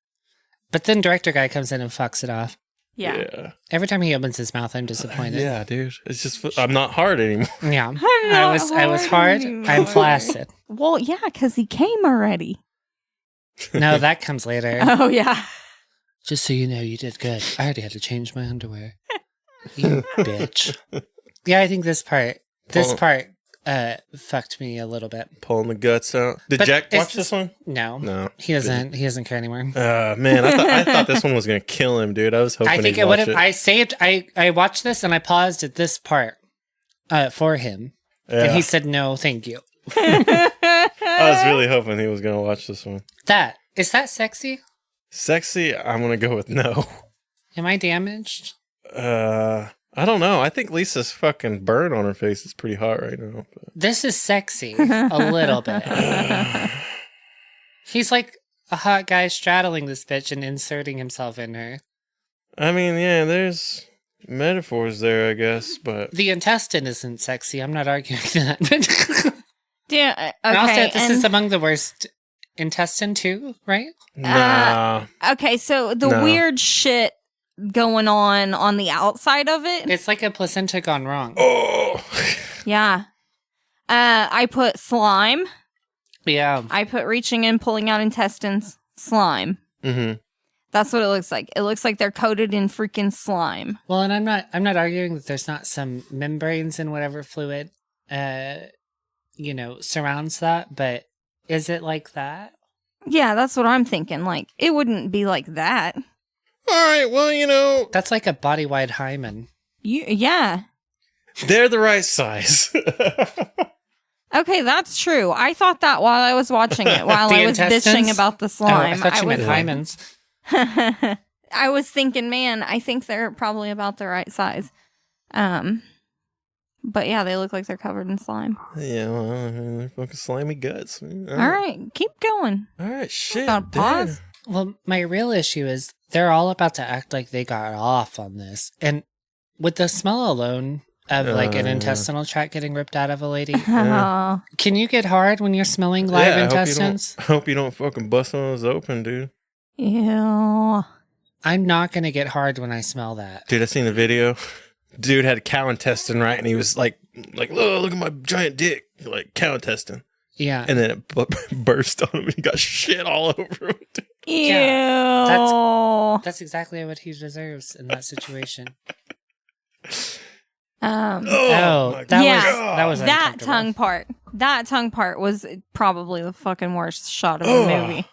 But then director guy comes in and fucks it off. Yeah. Every time he opens his mouth, I'm disappointed. Yeah, dude. It's just, I'm not hard anymore. Yeah. not I was hard. hard I'm flaccid. Well, yeah, because he came already. No, that comes later. Oh yeah. Just so you know, you did good. I already had to change my underwear. You bitch. Yeah, I think this part fucked me a little bit. Pulling the guts out. Did But Jack it's watch this one? No. No. He doesn't care anymore. Man, I thought this one was going to kill him, dude. I was hoping I think he'd it would watch have. I watched this and I paused at this part for him. Yeah. And he said, no, thank you. I was really hoping he was going to watch this one. Is that sexy? Sexy? I'm going to go with no. Am I damaged? I don't know. I think Lisa's fucking burn on her face is pretty hot right now. But. This is sexy. A little bit. He's like a hot guy straddling this bitch and inserting himself in her. I mean, yeah, there's metaphors there, I guess, but... The intestine isn't sexy. I'm not arguing that. Yeah. Okay. And also, this and- is among the worst intestine too, right? Nah. Okay, so the No. weird shit going on the outside of it. It's like a placenta gone wrong. Oh! Yeah. I put slime. Yeah. I put reaching in, pulling out intestines, slime. Mm-hmm. That's what it looks like. It looks like they're coated in freaking slime. Well, and I'm not arguing that there's not some membranes in whatever fluid surrounds that, but is it like that? Yeah, that's what I'm thinking. Like, it wouldn't be like that. All right, well, That's like a body-wide hymen. Yeah. they're the right size. Okay, that's true. I thought that while I was watching it, while The I was intestines? bitching about the Oh, slime. I thought you meant was, hymens. I was thinking, man, I think they're probably about the right size. But yeah, they look like they're covered in slime. Yeah, well, I mean, they're fucking slimy guts. Man. All right, keep going. All right, shit. Gotta pause. Well, my real issue is they're all about to act like they got off on this. And with the smell alone of like an intestinal tract getting ripped out of a lady, Oh. can you get hard when you're smelling live intestines? I hope you don't fucking bust one of those open, dude. Ew. I'm not going to get hard when I smell that. Dude, I seen the video. Dude had cow intestine, right? And he was like, oh, look at my giant dick. Like, cow intestine. Yeah. And then it burst on him and he got shit all over him. Dude. Ew. That's exactly what he deserves in that situation. Oh, my that yeah, was that uncomfortable. That tongue part was probably the fucking worst shot of the movie.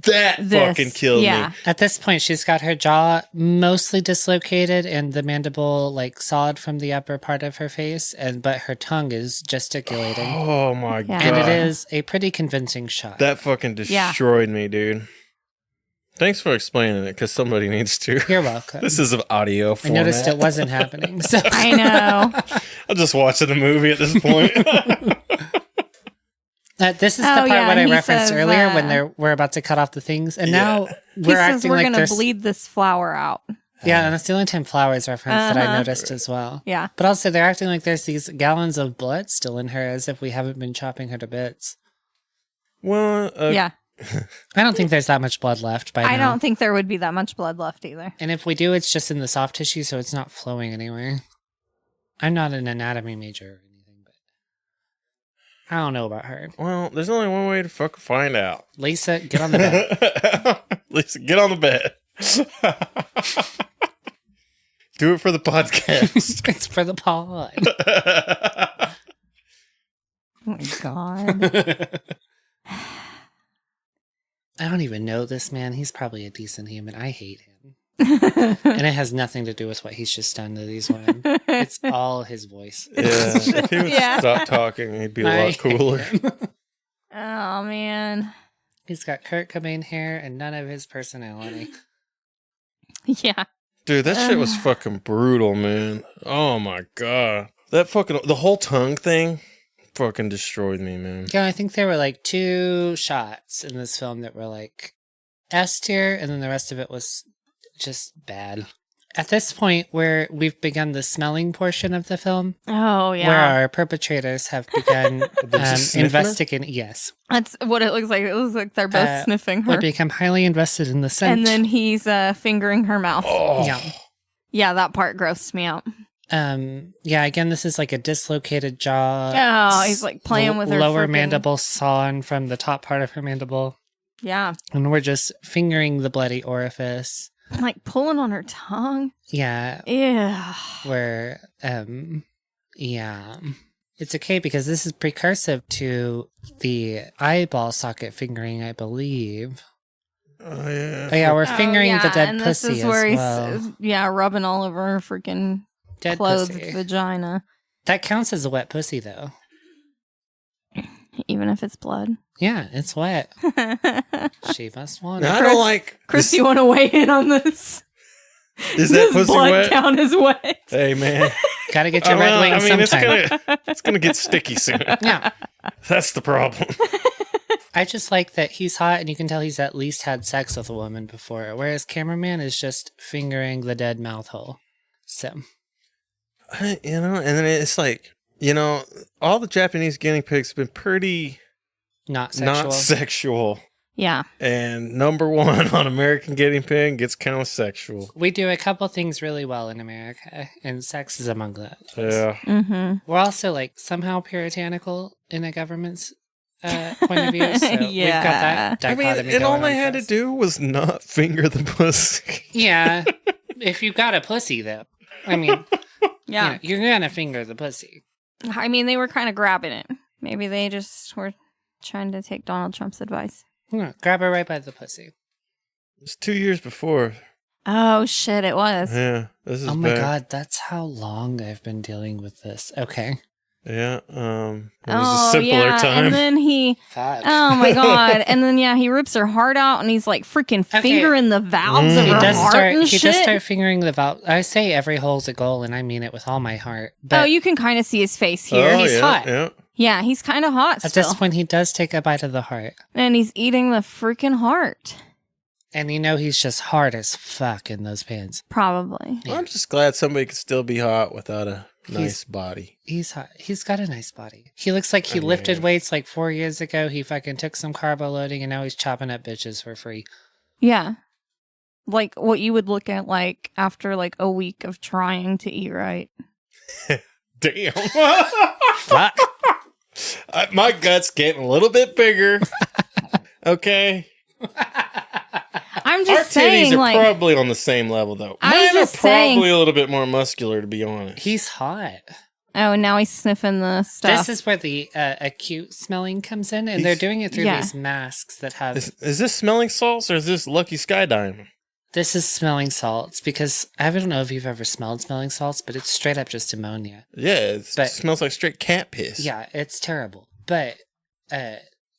That fucking killed me. At this point, she's got her jaw mostly dislocated and the mandible like sawed from the upper part of her face, but her tongue is gesticulating. Oh my god! And it is a pretty convincing shot. That fucking destroyed me, dude. Thanks for explaining it, because somebody needs to. You're welcome. This is an audio format. I noticed it wasn't happening. So. I know. I'm just watching the movie at this point. This is the part yeah, what I he referenced says, earlier when we're about to cut off the things, and now we're acting we're like gonna there's bleed this flower out. Yeah, and that's the only time flowers reference that I noticed as well. Yeah, but also they're acting like there's these gallons of blood still in her, as if we haven't been chopping her to bits. Well, yeah. I don't think there's that much blood left by now. I don't think there would be that much blood left either. And if we do, it's just in the soft tissue, so it's not flowing anywhere. I'm not an anatomy major or anything, but I don't know about her. Well, there's only one way to fucking find out. Lisa, get on the bed. Lisa, get on the bed. Do it for the podcast. It's for the pod. Oh my God. I don't even know this man. He's probably a decent human. I hate him. And it has nothing to do with what he's just done to these women. It's all his voice. Yeah, if he would stop talking, he'd be a lot cooler. Oh, man. He's got Kurt Cobain hair and none of his personality. Yeah. Dude, that shit was fucking brutal, man. Oh my God. That fucking, the whole tongue thing fucking destroyed me, man. Yeah, I think there were like 2 shots in this film that were like S tier, and then the rest of it was just bad. At this point, where we've begun the smelling portion of the film, Oh, yeah. where our perpetrators have begun investigating. Yes. That's what it looks like. It looks like they're both sniffing her. They become highly invested in the scent. And then he's fingering her mouth. Oh. Yeah. Yeah, that part grossed me out. Yeah, again, this is like a dislocated jaw. Oh, he's like playing with her lower freaking mandible sawn from the top part of her mandible. Yeah. And we're just fingering the bloody orifice. Like pulling on her tongue. Yeah. Yeah. Where, yeah. It's okay because this is precursive to the eyeball socket fingering, I believe. Oh, yeah. Oh, yeah, we're fingering the dead and pussy this is where as well. he's, rubbing all over her freaking Dead clothed pussy. vagina. That counts as a wet pussy, though. Even if it's blood. Yeah, it's wet. She must want Now, it. I don't like... Chris, you want to weigh in on this? Is that Does pussy blood wet? count as wet? Hey, man. Gotta get your red wings sometime. It's gonna get sticky soon. Yeah. That's the problem. I just like that he's hot and you can tell he's at least had sex with a woman before, whereas cameraman is just fingering the dead mouth hole. So, And then it's like, all the Japanese guinea pigs have been pretty not sexual. Yeah. And number 1 on American Guinea Pig gets kind of sexual. We do a couple things really well in America, and sex is among those. Yeah. Mm-hmm. We're also like somehow puritanical in a government's point of view, so we've got that dichotomy and all going they on had for to us. do was not finger the pussy. Yeah, if you've got a pussy, though. I mean, Yeah. you're gonna finger the pussy. I mean, they were kind of grabbing it. Maybe they just were trying to take Donald Trump's advice. Yeah, grab her right by the pussy. It was 2 years before. Oh, shit, it was. Yeah. This is Oh my back. God, that's how long I've been dealing with this. Okay. Yeah. It was a simpler yeah. time. And then he... Fuck. Oh my God. And then, he rips her heart out and he's like freaking fingering the valves of He her does heart start. and He shit. does start fingering the valve. I say every hole's a goal, and I mean it with all my heart. But you can kind of see his face here. Oh, he's yeah, hot. Yeah. Yeah, he's kind of hot at still. this point, he does take a bite of the heart, And he's eating the freaking heart. and he's just hard as fuck in those pants. Probably. Yeah. I'm just glad somebody could still be hot without a nice body. He's hot. He's got a nice body. He looks like he lifted weights like 4 years ago. He fucking took some carbo loading, and now he's chopping up bitches for free. Yeah. Like what you would look at like after like a week of trying to eat right. Damn. Fuck. My gut's getting a little bit bigger. Okay. I'm Our just titties saying, are like, probably on the same level, though. I'm Mine are just saying- probably a little bit more muscular, to be honest. He's hot. oh, and now he's sniffing the stuff. This is where the acute smelling comes in, and they're doing it through Yeah. these masks that have... Is this smelling salts or is this Lucky Sky Diamond? This is smelling salts, because I don't know if you've ever smelled smelling salts, but it's straight up just ammonia. Yeah, it But- smells like straight cat piss. Yeah, it's terrible. But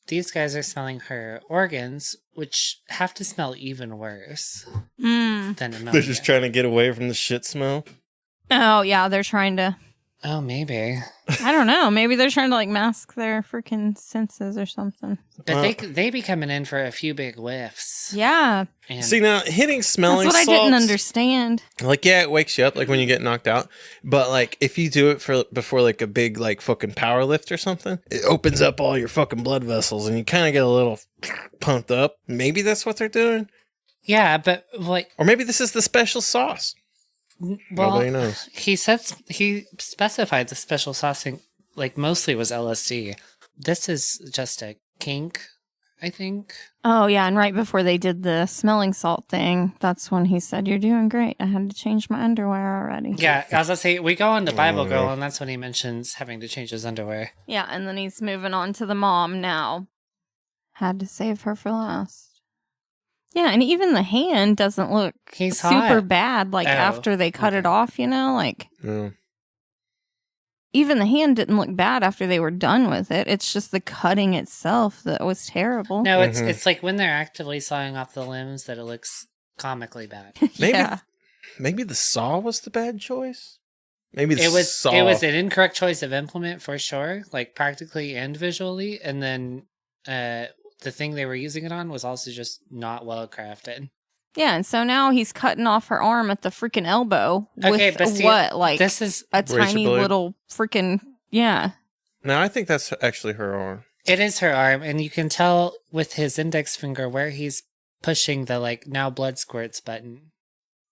these guys are smelling her organs, which have to smell even worse Mm. than ammonia. They're just trying to get away from the shit smell. Oh, yeah, they're trying to Oh, maybe. I don't know. Maybe they're trying to like mask their freaking senses or something. But they be coming in for a few big whiffs. Yeah. And See, now, hitting smelling That's what salts, I didn't understand. like, yeah, it wakes you up, like, when you get knocked out. But, like, if you do it before, like, a big, like, fucking power lift or something, it opens up all your fucking blood vessels, and you kind of get a little pumped up. Maybe that's what they're doing. yeah, but like, Or maybe this is the special sauce. well, Nobody knows. he specified the special saucing, like, mostly was LSD. This is just a kink, I think. Oh, yeah. And right before they did the smelling salt thing, that's when he said, "You're doing great. I had to change my underwear already." Yeah, as I say, we go on to Bible Girl, and that's when he mentions having to change his underwear. Yeah. And then he's moving on to the mom now. Had to save her for last. Yeah. And even the hand doesn't look He's super hot. bad, like, Oh, after they cut it off, you know? Like, Yeah. even the hand didn't look bad after they were done with it. It's just the cutting itself that was terrible. No, it's like when they're actively sawing off the limbs that it looks comically bad. Maybe the saw was the bad choice? Maybe the It was saw... an incorrect choice of implement for sure, like practically and visually, and then the thing they were using it on was also just not well crafted. Yeah, and so now he's cutting off her arm at the freaking elbow Okay, with but see, like this is a razor tiny blade. little freaking yeah. No, I think that's actually her arm. it is her arm, and you can tell with his index finger where he's pushing the like now blood squirts button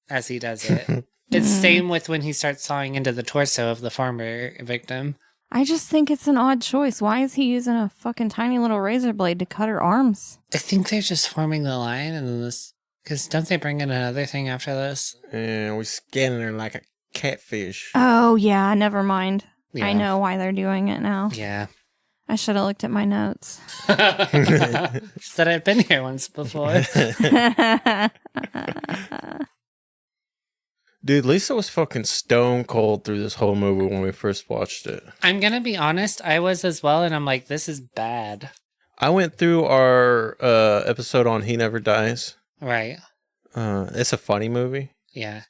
as he does it. It's same with when he starts sawing into the torso of the farmer victim. I just think it's an odd choice. Why is he using a fucking tiny little razor blade to cut her arms? I think they're just forming the line, and then this, because don't they bring in another thing after this? And we scanning her like a catfish. Oh yeah, never mind. Yeah. I know why they're doing it now. Yeah. I should have looked at my notes. Said I'd been here once before. Dude, Lisa was fucking stone cold through this whole movie when we first watched it. I'm gonna be honest, I was as well, and I'm like, this is bad. I went through our episode on He Never Dies. Right. It's a funny movie. Yeah.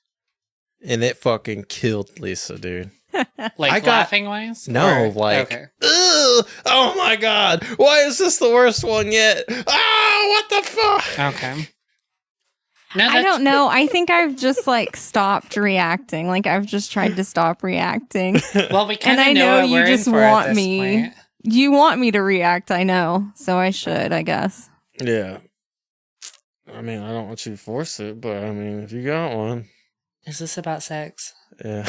And it fucking killed Lisa, dude. Like I got- laughing wise? No, Or- like, okay. ugh, oh my god, why is this the worst one yet? Ah, what the fuck? Okay. No, I don't know. I think I've just like stopped reacting. Like I've just tried to stop reacting. Well, we kind And I of know know what you we're just in for at want this me. point. You want me to react, I know. So I should, I guess. Yeah. I mean, I don't want you to force it, but I mean, if you got one. Is this about sex? Yeah.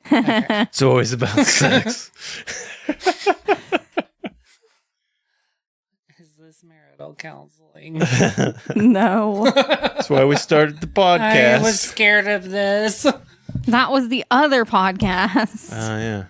Okay. It's always about sex. Is this marital counseling? No. That's why we started the podcast. I was scared of this. That was the other podcast. Yeah.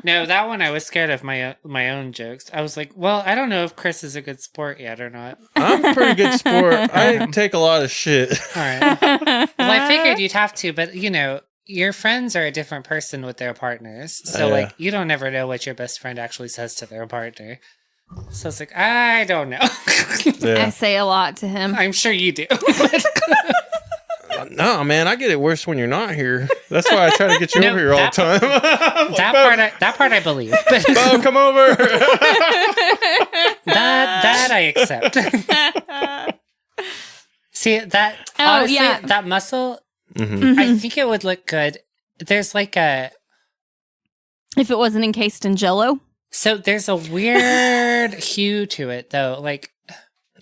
No, that one I was scared of my own jokes. I was like, well, I don't know if Chris is a good sport yet or not. I'm a pretty good sport. I take a lot of shit. All right. Well, I figured you'd have to, but you know, your friends are a different person with their partners. So, Yeah. like, you don't ever know what your best friend actually says to their partner. So it's like, I don't know. I Yeah. say a lot to him. I'm sure you do. No, man, I get it worse when you're not here. That's why I try to get you No, over here all the time. I'm like, that part I believe. But Bo, come over. that I accept. See, that, Oh, honestly, yeah. that muscle, Mhm. I think it would look good. There's like If it wasn't encased in Jell-O. so there's a weird hue to it, though. Like,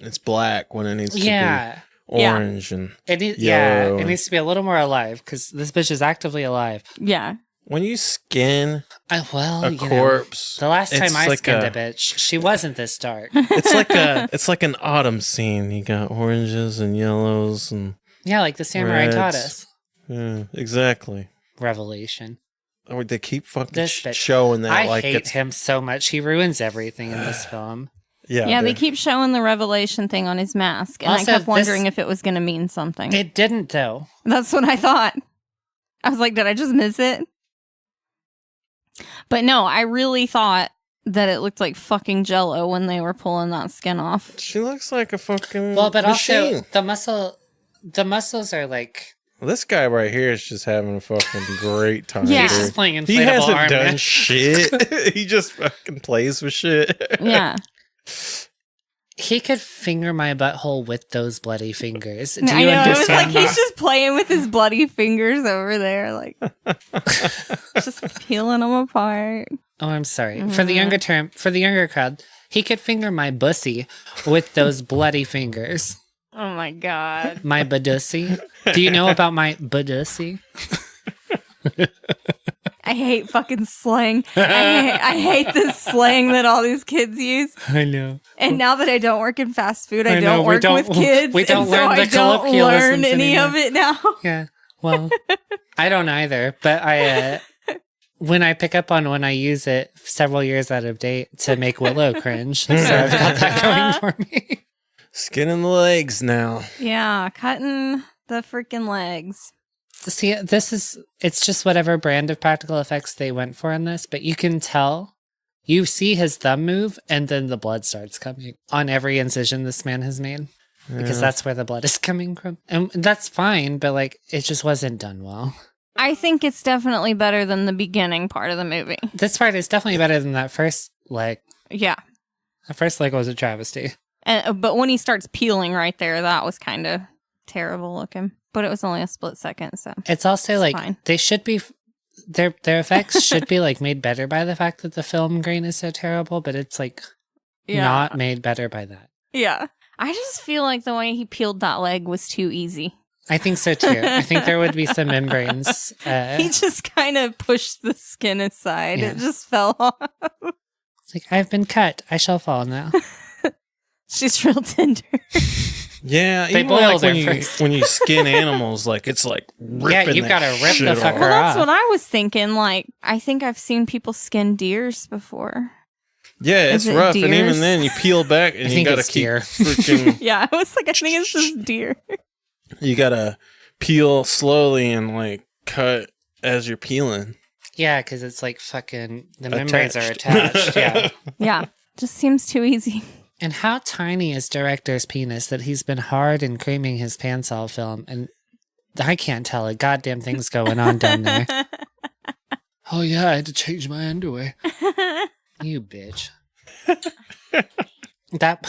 It's black when it needs to yeah. be orange. And It needs, Yellow. it needs to be a little more alive because this bitch is actively alive. Yeah. when you skin Well, a you know, corpse, the last time it's I like skinned a bitch, she wasn't this dark. it's like an autumn scene. You got oranges and yellows and Yeah, like the samurai taught Reds. us. yeah, exactly. Revelation. Oh, they keep fucking This bitch. showing that I like hate it's him so much. He ruins everything in this film. Yeah, they dude. keep showing the revelation thing on his mask. And Also, I kept wondering this- if it was going to mean something. It didn't, though. That's what I thought. I was like, did I just miss it? But no, I really thought that it looked like fucking Jell-O when they were pulling that skin off. She looks like a fucking Well, but machine. also the muscles are like This guy right here is just having a fucking great time. Yeah. He's dude. just playing inflatable He hasn't arm done man. shit. He just fucking plays with shit. Yeah. He could finger my butthole with those bloody fingers. Do I you know. It was understand like that? he's just playing with his bloody fingers over there, like just peeling them apart. Oh, I'm sorry. For the younger crowd, he could finger my bussy with those bloody fingers. Oh my god. My badussy. Do you know about my badussy? I hate fucking slang. I hate this slang that all these kids use. I know. And now that I don't work in fast food, I I know, don't we work don't- with kids. we don't and learn so the I don't learn colloquialisms any anymore. of it now. Yeah. Well, I don't either, but I when I pick up on one, I use it several years out of date to make Willow cringe. So I've got that going for me. Skin in the legs now. Yeah, cutting the freaking legs. See, it's just whatever brand of practical effects they went for in this, but you can tell, you see his thumb move and then the blood starts coming on every incision this man has made because that's where the blood is coming from. And that's fine, but like, it just wasn't done well. I think it's definitely better than the beginning part of the movie. This part is definitely better than that first leg. Yeah. The first leg was a travesty. But when he starts peeling right there, that was kind of terrible looking. But it was only a split second, so It's also like fine. they should be their effects should be like made better by the fact that the film grain is so terrible, but it's like not made better by that. Yeah. I just feel like the way he peeled that leg was too easy. I think so too. I think there would be some membranes. He just kind of pushed the skin aside. Yeah. It just fell off. It's like, I've been cut. I shall fall now. She's real tender. Yeah, They even boil like their when first. when you skin animals, like it's like ripping you that gotta rip shit the off. fucker Well, that's off. what I was thinking. Like, I think I've seen people skin deers before. Yeah, it's Is it rough, and deers? even then you peel back and I you think gotta it's keep deer. freaking. Yeah, I was like, I think it's just deer. You gotta peel slowly and like cut as you're peeling. Yeah, because it's like fucking the membranes are Attached. attached. Yeah. Yeah, just seems too easy. And how tiny is director's penis that he's been hard in creaming his pants all film, and I can't tell a goddamn thing's going on down there. Oh yeah, I had to change my underwear. You bitch. That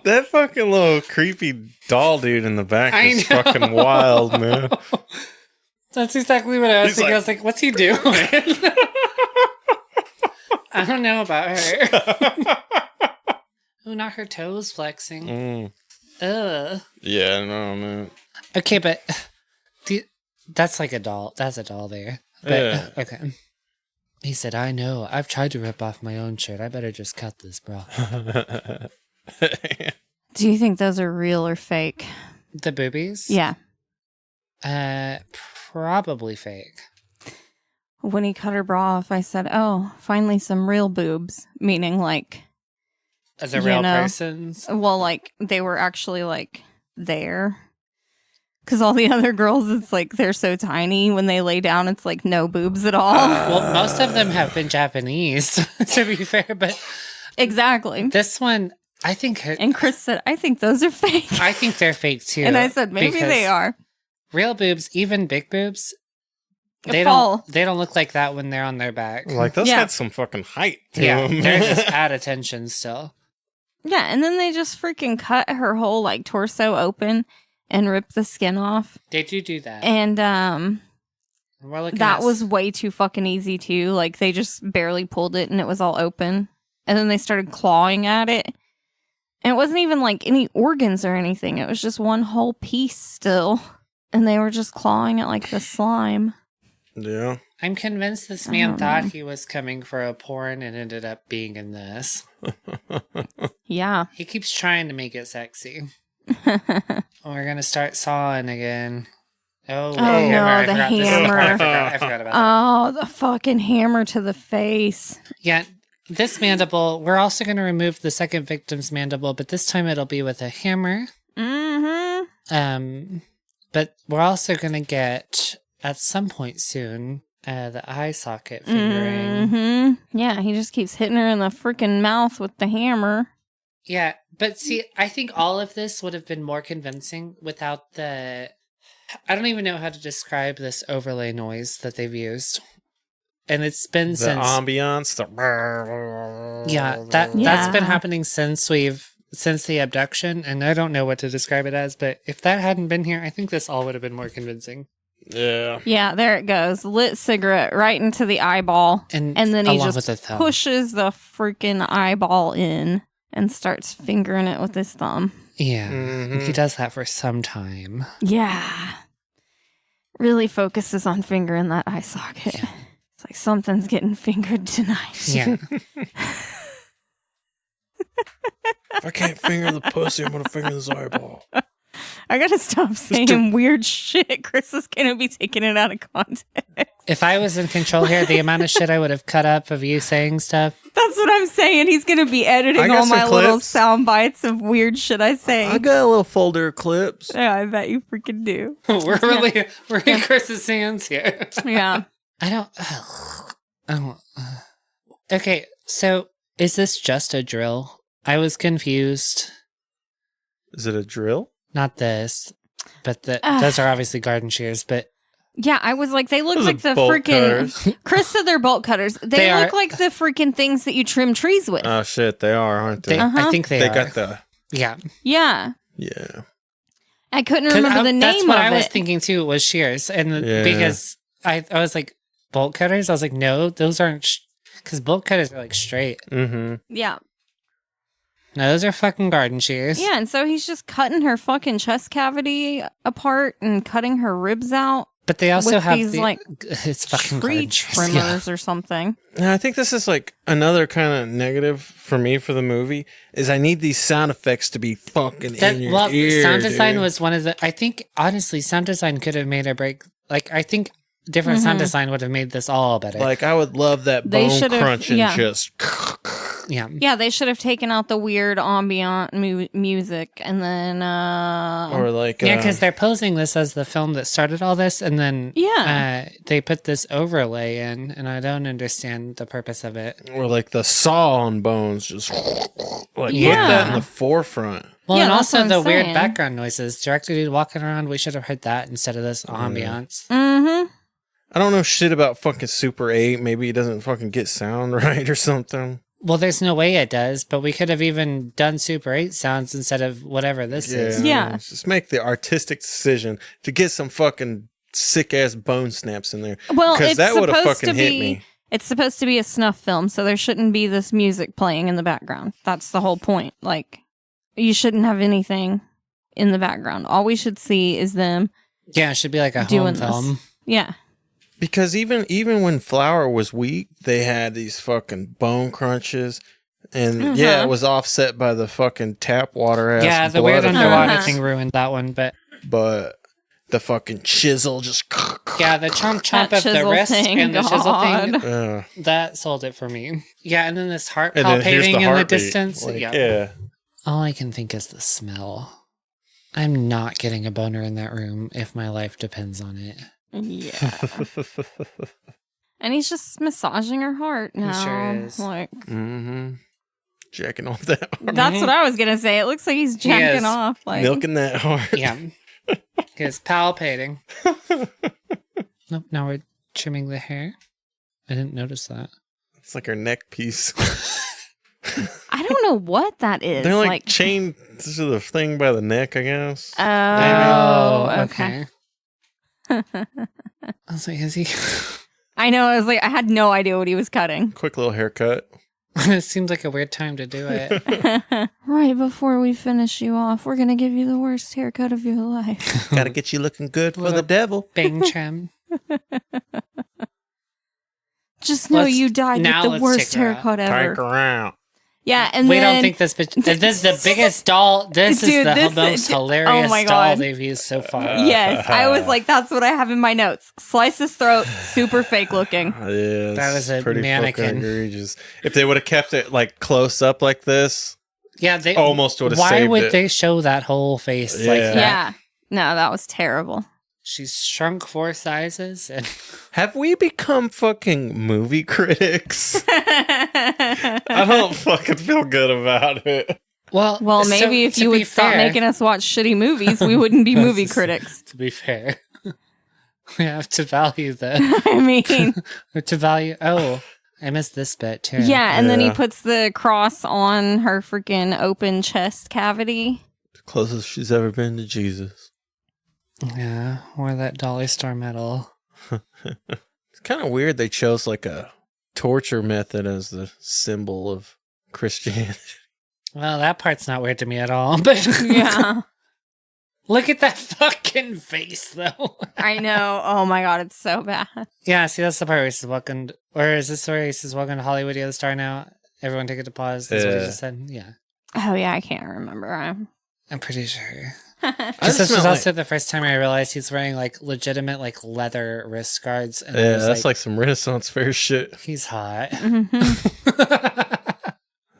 That fucking little creepy doll dude in the back I is know. fucking wild, man. That's exactly what I was He's thinking. like- I was like, what's he doing? I don't know about her. Oh, not her toes flexing. Mm. Ugh. Yeah, no, man. Okay, but that's like a doll. That's a doll there. But, Yeah. okay. He said, I know. I've tried to rip off my own shirt. I better just cut this bra. Do you think those are real or fake? The boobies? Yeah. Probably fake. When he cut her bra off, I said, oh, finally some real boobs. Meaning like, As a You real know. person's. well, like they were actually like there. Because all the other girls, it's like they're so tiny. When they lay down, it's like no boobs at all. Well, most of them have been Japanese, to be fair, but Exactly. this one, I think And Chris said, I think those are fake. I think they're fake too. And I said, maybe because they are. Real boobs, even big boobs, they Fall. don't look like that when they're on their back. Like those Yeah. had some fucking height to Yeah, them. they're just at attention still. Yeah, and then they just freaking cut her whole like torso open and ripped the skin off. They do that. And We're looking that at was way too fucking easy too. Like they just barely pulled it and it was all open. And then they started clawing at it. And it wasn't even like any organs or anything. It was just one whole piece still. And they were just clawing at like the slime. Yeah. I'm convinced this I man don't thought know. he was coming for a porn and ended up being in this. Yeah. He keeps trying to make it sexy. We're gonna start sawing again. Oh, Oh, no, I the forgot. This is the part hammer. I forgot about that. Oh, the fucking hammer to the face. Yeah, this mandible, we're also going to remove the second victim's mandible, but this time it'll be with a hammer. Mm-hmm. But we're also going to get, at some point soon, the eye socket fingering. Mm-hmm. Yeah, he just keeps hitting her in the freaking mouth with the hammer. Yeah, but see, I think all of this would have been more convincing without the I don't even know how to describe this overlay noise that they've used. And it's been The since ambiance, that's been happening since the abduction, and I don't know what to describe it as, but if that hadn't been here, I think this all would have been more convincing. Yeah. Yeah, there it goes. Lit cigarette right into the eyeball. And then he along with just the thumb. pushes the freaking eyeball in and starts fingering it with his thumb. Yeah. And he does that for some time. Yeah. Really focuses on fingering that eye socket. Yeah. It's like something's getting fingered tonight. Yeah. If I can't finger the pussy, I'm going to finger this eyeball. I gotta stop saying weird shit. Chris is gonna be taking it out of context. If I was in control here, the amount of shit I would have cut up of you saying stuff. That's what I'm saying. He's gonna be editing got all some my little clips. sound bites of weird shit I say. I got a little folder of clips. Yeah, I bet you freaking do. We're in Chris's hands here. Yeah. I don't. Okay, so is this just a drill? I was confused. Is it a drill? Not this, but those are obviously garden shears. But Yeah, I was like, they look Those like are the bolt freaking. cutters. Chris said they're bolt cutters. They look like the freaking things that you trim trees with. Oh, shit, they are, aren't they? I think they are. got the... Yeah. Yeah. Yeah. I couldn't remember the name That's what of I was it. thinking too, was shears. And Yeah. because I was like, bolt cutters? I was like, no, those aren't. Because bolt cutters are like straight. Mm-hmm. Yeah. No, those are fucking garden shears. Yeah, and so he's just cutting her fucking chest cavity apart and cutting her ribs out. But they also with have these, like, it's fucking tree garden shears. trimmers or something. Now, I think this is like another kind of negative for me for the movie is I need these sound effects to be fucking in your ear, sound design dude. was one of the. I think honestly, sound design could have made or break. Like I think different sound design would have made this all better. Like, I would love that They bone should've- crunching yeah. just... yeah, Yeah, they should have taken out the weird ambient music and then Or like... yeah, because they're posing this as the film that started all this, and then they put this overlay in, and I don't understand the purpose of it. Or like the saw on bones, just... Like, Yeah. put that in the forefront. Well, Yeah, and that's also what I'm the weird saying. background noises. Director dude walking around, we should have heard that instead of this ambiance. Mm-hmm. I don't know shit about fucking Super 8. Maybe he doesn't fucking get sound right or something. Well, there's no way it does, but we could have even done Super 8 sounds instead of whatever this is. Yeah. Just make the artistic decision to get some fucking sick-ass bone snaps in there. Well, Because it's that would have supposed fucking to hit be. me. It's supposed to be a snuff film, so there shouldn't be this music playing in the background. That's the whole point. Like, you shouldn't have anything in the background. All we should see is them Yeah, it should be like a doing home film. this. Yeah. Because even when Flower was weak, they had these fucking bone crunches. And yeah, it was offset by the fucking tap water ass. Yeah, the blood weird effect. underwater thing ruined that one, but But the fucking chisel just... yeah, the chomp chomp That of the chisel wrist thing, and the chisel thing, Uh, that sold it for me. Yeah, and then this heart and then here's palpating the in the heartbeat. distance. Like, yeah. yeah. All I can think is the smell. I'm not getting a boner in that room if my life depends on it. Yeah. And he's just massaging her heart now. sure is. Like, Mm-hmm. Jacking off that heart. that's what I was gonna say. It looks like he's jacking is. off. Like, Milking that heart. Yeah. It's palpating. Nope, now we're trimming the hair. I didn't notice that. It's like her neck piece. I don't know what that is. They're like chained to the thing by the neck, I guess. Oh, okay. I was like, is he? I know. I was like, I had no idea what he was cutting. Quick little haircut. It seems like a weird time to do it. Right before we finish you off, we're gonna give you the worst haircut of your life. Gotta get you looking good for the devil. Bang trim. Just know you died now with the let's worst take her out. haircut ever. Take her out. Yeah, and We then don't think this bitch. This is the biggest doll. This Dude, is the this most is- hilarious oh my doll God. they've used so far. Yes, I was like, that's what I have in my notes. Slice his throat, super fake looking. Yeah, That was a pretty mannequin. fucking egregious. If they would have kept it like close up like this, Yeah, they almost would have Why saved would it. they show that whole face like Yeah. that? Yeah. No, that was terrible. She's shrunk 4 sizes, and Have we become fucking movie critics? I don't fucking feel good about it. Well, maybe if you would stop making us watch shitty movies, we wouldn't be movie critics. To be fair, we have to value the. I mean, to value. Oh, I missed this bit too. Yeah, and then he puts the cross on her freaking open chest cavity. The closest she's ever been to Jesus. Yeah, or that dollar store medal. It's kind of weird they chose like a torture method as the symbol of Christianity. Well, that part's not weird to me at all, but Yeah. look at that fucking face, though. I know. Oh my god, it's so bad. Yeah, see, that's the part where he says, welcome, or is this where he says, welcome to Hollywood, you're the star now? Everyone take it to pause. That's what he just said. Yeah. Oh yeah, I can't remember. I'm pretty sure. I Because this just was meant, also the first time I realized he's wearing, like, legitimate, like, leather wrist guards. And I Yeah, was that's like some Renaissance fair shit. he's hot.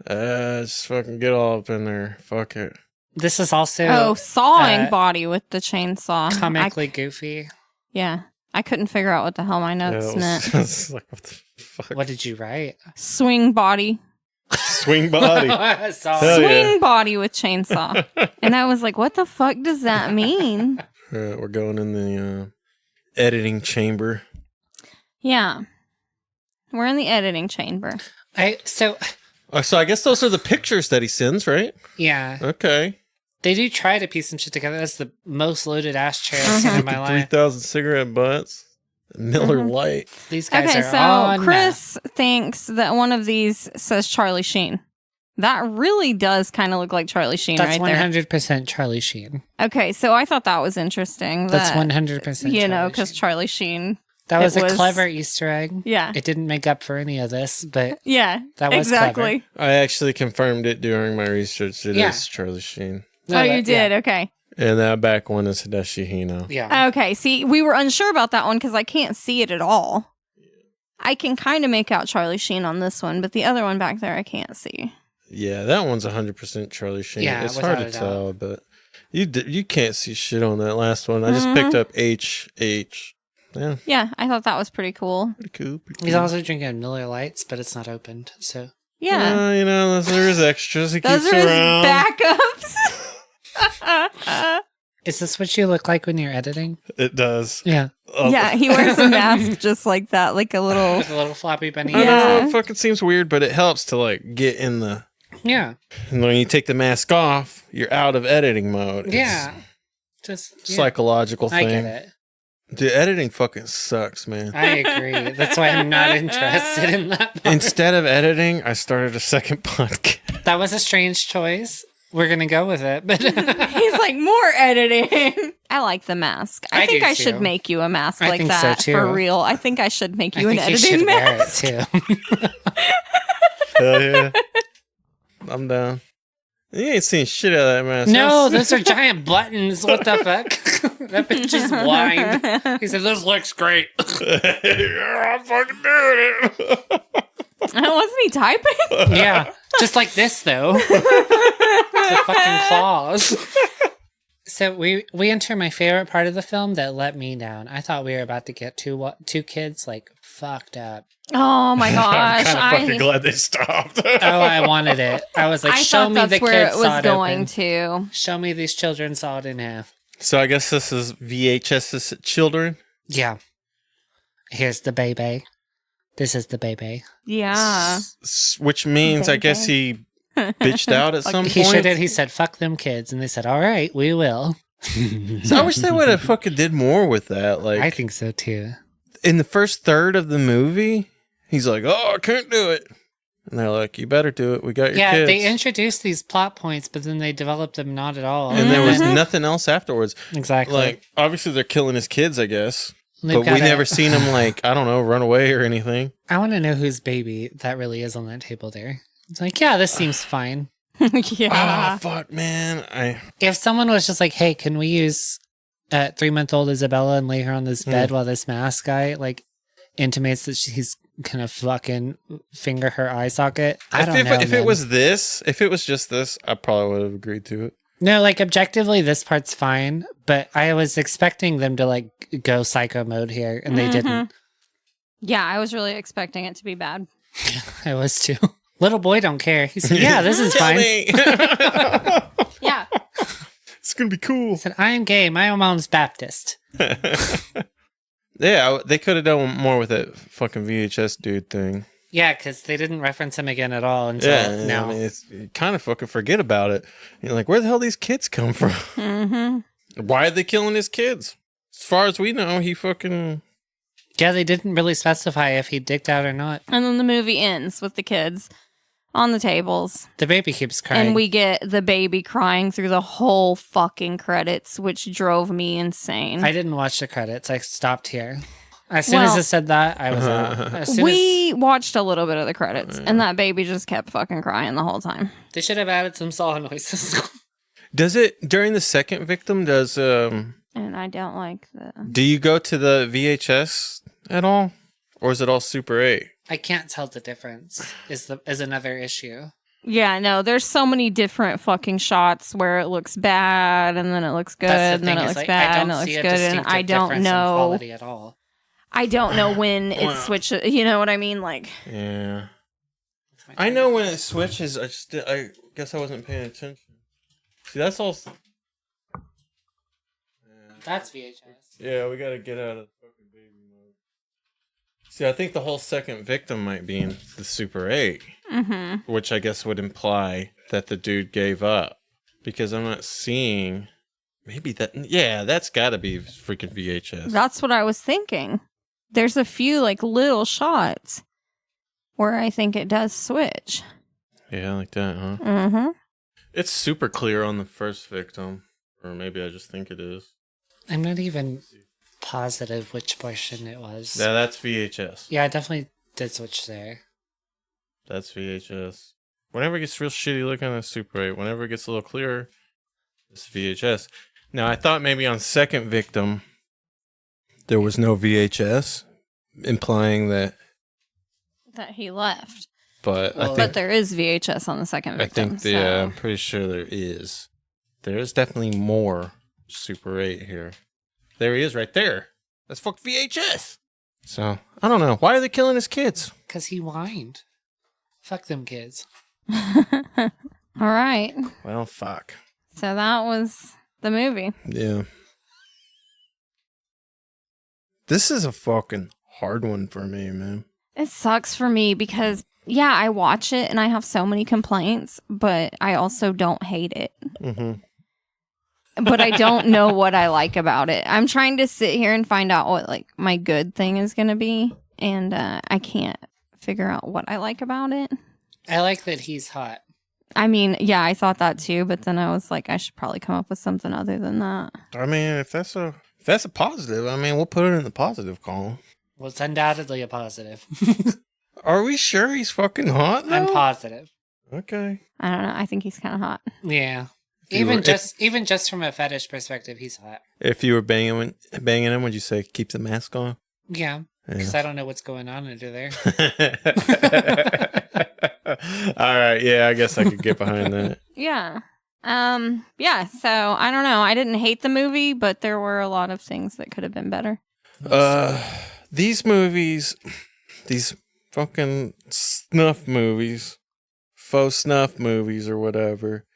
Just fucking get all up in there. Fuck it. This is also sawing body with the chainsaw. comically goofy. Yeah. I couldn't figure out what the hell my notes meant. It's like, what the fuck? What did you write? Swing body. Swing body. Sorry. Hell Swing yeah. body with chainsaw. And I was like, what the fuck does that mean? We're going in the editing chamber. Yeah. We're in the editing chamber. So I guess those are the pictures that he sends, right? yeah, Okay. they do try to piece some shit together. That's the most loaded ass chair I've seen in my life. 3,000 cigarette butts. Miller Lite. These guys Okay, are so on Chris thinks that one of these says Charlie Sheen. That really does kind of look like Charlie Sheen That's right 100% Charlie Sheen. there. Okay, so I thought that was interesting. That's that, 100%. You know, Charlie because Sheen. Charlie Sheen. That was it a was- clever Easter egg. Yeah. It didn't make up for any of this, but Yeah. That was exactly. I actually confirmed it during my research. It is Yeah. Charlie Sheen. Oh, you did? Okay. And that back one is Hideshi Hino. Yeah. Okay, see, we were unsure about that one because I can't see it at all. I can kind of make out Charlie Sheen on this one, but the other one back there I can't see. Yeah, that one's 100% Charlie Sheen. Yeah, it's hard to without a tell, but you can't see shit on that last one. I just picked up HH. Yeah, Yeah, I thought that was pretty cool. pretty cool. Pretty He's cool. also drinking Miller Lights, but it's not opened, so. Yeah. You know, there's extras. He Those keeps are his around. backups. Is this what you look like when you're editing? It does. Yeah. Oh, Yeah, he wears a mask just like that, like a little. With a little floppy bunny. I know, Yeah. it fucking seems weird, but it helps to like get in the. Yeah. And when you take the mask off, you're out of editing mode. It's Yeah. a Just yeah. psychological I thing. get it. Dude, editing fucking sucks, man. I agree. That's why I'm not interested in that. part. Instead of editing, I started a second podcast. That was a strange choice. We're going to go with it. But He's like, more editing. I like the mask. I I think do I should too. make you a mask I like think so, that too. for real. I think I should make I you an think you editing should mask. wear it too. Hell yeah. I'm down. You ain't seen shit out of that mask. No, those are giant buttons. What the fuck? That bitch is blind. He said, "This looks great." Yeah, I'm fucking doing it. Wasn't he typing? Yeah, just like this though. The fucking claws. So we enter my favorite part of the film that let me down. I thought we were about to get two kids like fucked up. Oh my I'm gosh. kind of fucking glad they stopped. Oh, I wanted it. I was like, I show thought me that's the where kids it was sawed going open. to. Show me these children sawed in half. So I guess this is VHS's children. Yeah. Here's the baby. This is the baby. Yeah. Which means I guess he bitched out at some He point. sure did. He said, "Fuck them kids," and they said, "All right, we will." So I wish they would have fucking did more with that. Like I think so too. in the first third of the movie, he's like, "Oh, I can't do it," and they're like, "You better do it. We got your Yeah, kids." they introduced these plot points, but then they developed them not at all. and there was nothing else afterwards. exactly Like obviously they're killing his kids, I guess, They've but got we a- never seen him like I don't know run away or anything. I want to know whose baby that really is on that table there. It's like, yeah, this seems fine. Yeah. Oh fuck, man! If someone was just like, "Hey, can we use 3-month-old Isabella and lay her on this bed while this mask guy like intimates that he's gonna fucking finger her eye socket?" I don't know. If man. it was this, if it was just this, I probably would have agreed to it. No, like objectively, this part's fine, but I was expecting them to like go psycho mode here, and they didn't. Yeah, I was really expecting it to be bad. I was too. Little boy don't care. He said, yeah, this is fine. Yeah. It's gonna be cool. He said, I am gay. My mom's Baptist. Yeah, they could have done more with that fucking VHS dude thing. Yeah, because they didn't reference him again at all until now. I mean, you kind of fucking forget about it. You're like, where the hell these kids come from? Mm-hmm. Why are they killing his kids? As far as we know, he fucking... Yeah, they didn't really specify if he dicked out or not. And then the movie ends with the kids on the tables. The baby keeps crying. And we get the baby crying through the whole fucking credits, which drove me insane. I didn't watch the credits. I stopped here. As soon as it said that, I was out. We watched a little bit of the credits, and that baby just kept fucking crying the whole time. They should have added some saw noises. Does it, during the second victim, And I don't like the... do you go to the VHS at all? Or is it all Super 8? I can't tell the difference, is another issue. Yeah, no, there's so many different fucking shots where it looks bad, and then it looks good, and then it looks bad, and it looks good, and I don't know... quality at all. I don't know when it switches. You know what I mean? Like, Yeah. I know when it switches. I guess I wasn't paying attention. See, that's all. That's VHS. Yeah, we gotta get out of fucking baby mode. See, I think the whole second victim might be in the Super 8, which I guess would imply that the dude gave up, because I'm not seeing. Maybe that. Yeah, that's got to be freaking VHS. that's what I was thinking. There's a few like little shots where I think it does switch. Yeah, like that, huh? Mm-hmm. It's super clear on the first victim, or maybe I just think it is. I'm not even positive which portion it was. Yeah, that's VHS. Yeah, I definitely did switch there. That's VHS. Whenever it gets real shitty looking, that's Super 8. Whenever it gets a little clearer, it's VHS. Now, I thought maybe on second victim, there was no VHS, implying that he left. But But there is VHS on the second victim. I'm pretty sure there is. There is definitely more Super 8 here. There he is right there. That's fuck VHS. So, I don't know. Why are they killing his kids? Because he whined. Fuck them kids. All right. Well, fuck. So that was the movie. Yeah. This is a fucking hard one for me, man. It sucks for me because, yeah, I watch it and I have so many complaints, but I also don't hate it. But I don't know what I like about it. I'm trying to sit here and find out what like my good thing is going to be, and I can't figure out what I like about it. I like that he's hot. I mean, yeah, I thought that too, but then I was like, I should probably come up with something other than that. I mean, if that's a positive, I mean, we'll put it in the positive column. Well, it's undoubtedly a positive. Are we sure he's fucking hot though? I'm positive. Okay. I don't know. I think he's kind of hot. Yeah. Even just from a fetish perspective, he's hot. If you were banging him, would you say keep the mask on? Yeah. Because I don't know what's going on under there. All right. Yeah, I guess I could get behind that. Yeah. Yeah, so I don't know. I didn't hate the movie, but there were a lot of things that could have been better. These movies, these fucking snuff movies, faux snuff movies or whatever,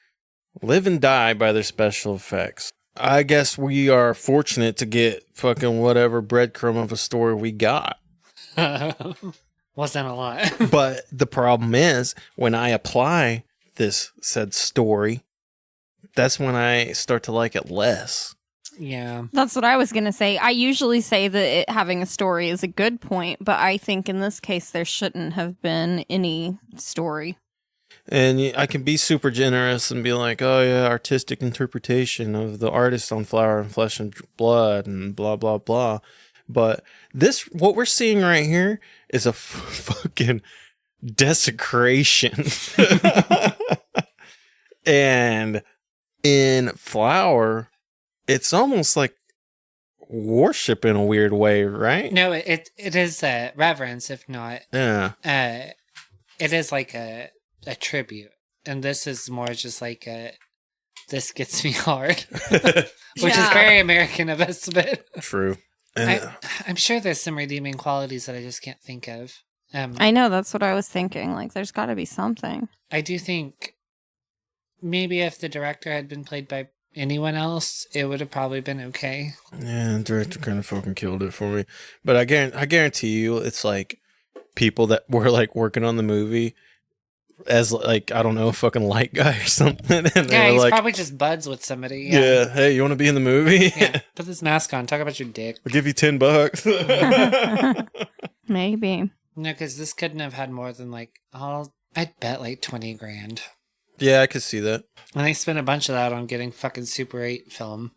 live and die by their special effects. I guess we are fortunate to get fucking whatever breadcrumb of a story we got. Wasn't a lot. But the problem is, when I apply this said story, that's when I start to like it less. Yeah. That's what I was going to say. I usually say that having a story is a good point, but I think in this case there shouldn't have been any story. And I can be super generous and be like, oh yeah, artistic interpretation of the artist on Flower and Flesh and Blood and blah, blah, blah. But what we're seeing right here is a fucking desecration. And in Flower, it's almost like worship in a weird way, right? No, it is reverence, if not. Yeah. It is like a tribute. And this is more just like this gets me hard. Which is very American of us, but... True. I'm sure there's some redeeming qualities that I just can't think of. I know, that's what I was thinking. Like, there's got to be something. I do think maybe if the director had been played by anyone else, it would have probably been okay. Yeah, the director kind of fucking killed it for me. But I guarantee you, it's like people that were like working on the movie as like, I don't know, a fucking light guy or something. And Yeah, they were he's like, probably just buds with somebody. yeah, hey, you want to be in the movie? Yeah, put this mask on. Talk about your dick. I'll give you $10. Maybe. No, because this couldn't have had more than like, I'd bet like 20 grand. Yeah, I could see that. And they spent a bunch of that on getting fucking Super 8 film.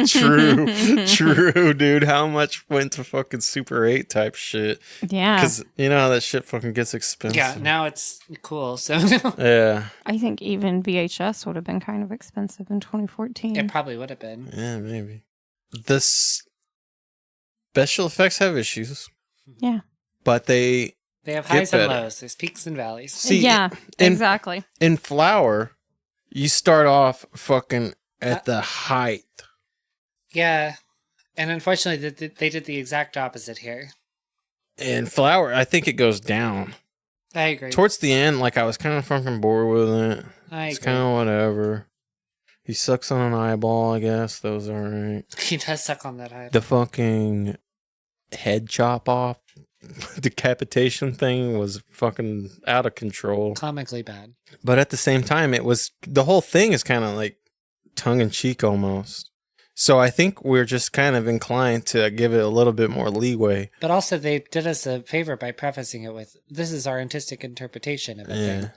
True, dude. How much went to fucking Super 8 type shit? Yeah. Because you know how that shit fucking gets expensive. Yeah, now it's cool. So Yeah. I think even VHS would have been kind of expensive in 2014. it probably would have been. Yeah, maybe. The special effects have issues. Yeah. But they have get highs and better. lows. There's peaks and valleys. See, yeah, exactly. In Flower, you start off fucking at the height. Yeah. And unfortunately, they did the exact opposite here. In Flower, I think it goes down. I agree. Towards the end, like, I was kind of fucking bored with it. I It's agree. kind of whatever. He sucks on an eyeball, I guess. That was alright. He does suck on that eye. The fucking head chop off decapitation thing was fucking out of control. Comically bad. But at the same time, it was, the whole thing is kind of like tongue in cheek almost. So I think we're just kind of inclined to give it a little bit more leeway. But also, they did us a favor by prefacing it with, this is our artistic interpretation of it. Yeah.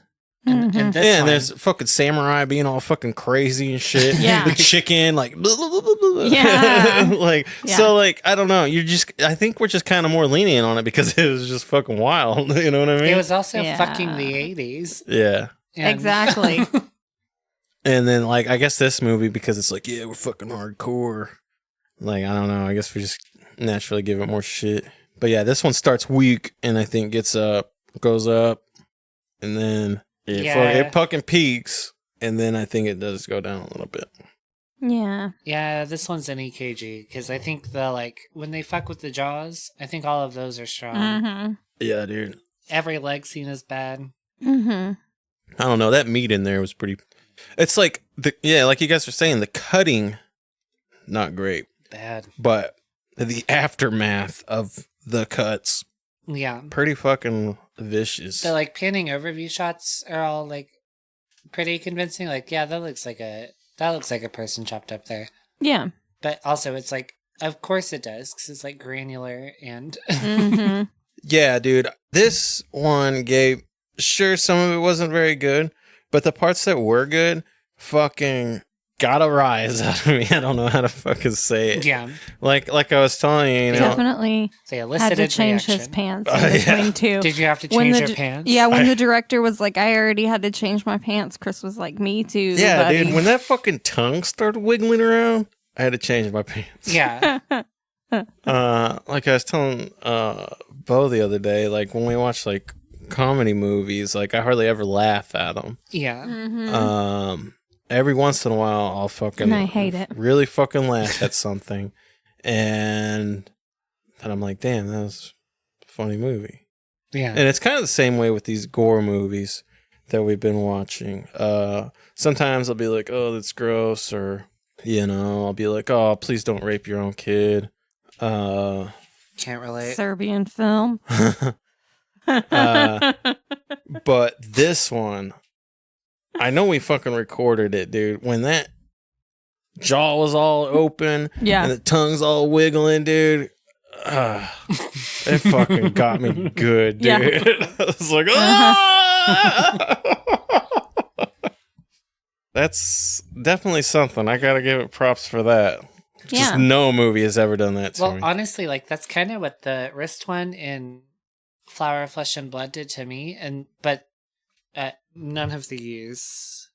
And this Yeah, and one- there's fucking samurai being all fucking crazy and shit. Yeah. The chicken, like, blah, blah, blah, blah, blah. Yeah. like, Yeah. so, like, I don't know. I think we're just kind of more lenient on it because it was just fucking wild. You know what I mean? It was also Yeah. fucking the 80s. Yeah. And- Exactly. And then, like, I guess this movie, because it's like, yeah, we're fucking hardcore. Like, I don't know. I guess we just naturally give it more shit. But yeah, this one starts weak and I think goes up, and then it fucking peaks, and then I think it does go down a little bit. Yeah. Yeah, this one's an EKG, because I think when they fuck with the jaws, I think all of those are strong. Mm-hmm. Yeah, dude. Every leg scene is bad. Mm-hmm. I don't know. That meat in there was pretty. It's like like you guys are saying, the cutting, not great, Bad. but the aftermath of the cuts, Yeah. pretty fucking vicious. The panning overview shots are all pretty convincing. Yeah, that looks like a person chopped up there. Yeah. But also, it's of course it does, because it's granular and Mm-hmm. Yeah, dude. This one sure, some of it wasn't very good, but the parts that were good fucking got a rise out of me. I don't know how to fucking say it. yeah, Like I was telling you, Definitely they had elicited to change reaction. his pants Oh, in between yeah. two. Did you have to When change the your pants? Yeah, when the director was like, I already had to change my pants, Chris was like, me too. Yeah, buddy. dude. When that fucking tongue started wiggling around, I had to change my pants. Yeah. Like I was telling Bo the other day, like when we watch comedy movies, I hardly ever laugh at them. Yeah. Mhm. Every once in a while, I'll fucking And I hate it. really fucking laugh at something, and then I'm like, damn, that was a funny movie. Yeah. And it's kind of the same way with these gore movies that we've been watching. Sometimes I'll be like, oh, that's gross, or I'll be like, oh, please don't rape your own kid. Can't relate. Serbian film. But this one, I know we fucking recorded it, dude. When that jaw was all open Yeah. and the tongue's all wiggling, dude, it fucking got me good, dude. Yeah. I was like, ah! That's definitely something. I gotta give it props for that. Just Yeah. no movie has ever done that to Well, me. honestly, that's kind of what the wrist one in Flower, Flesh, and Blood did to me, but none of these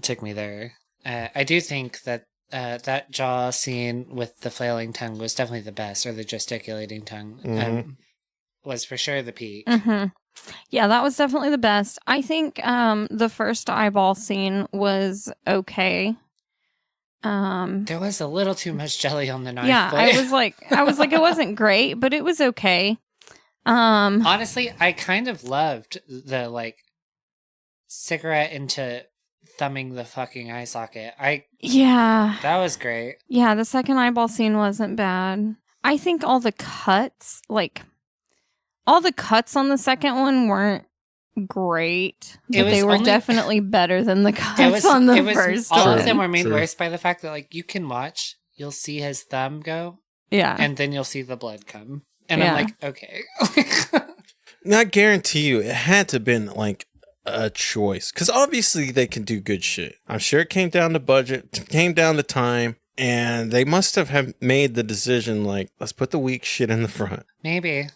took me there. I do think that that jaw scene with the flailing tongue was definitely the best, or the gesticulating tongue was for sure the peak. Mm-hmm. Yeah, that was definitely the best. I think the first eyeball scene was okay. There was a little too much jelly on the knife. Yeah, but- I was like, it wasn't great, but it was okay. Honestly, I kind of loved the like cigarette into thumbing the fucking eye socket. Yeah. That was great. Yeah, the second eyeball scene wasn't bad. I think all the cuts on the second one weren't great, but they were definitely better than the cuts on the first one. All of them were made worse by the fact that like you can watch, you'll see his thumb go, and then you'll see the blood come, and I'm like, okay. Not guarantee you, it had to have been like a choice, because obviously they can do good shit. I'm sure it came down to budget, came down to time, and they must have made the decision like, let's put the weak shit in the front. Maybe.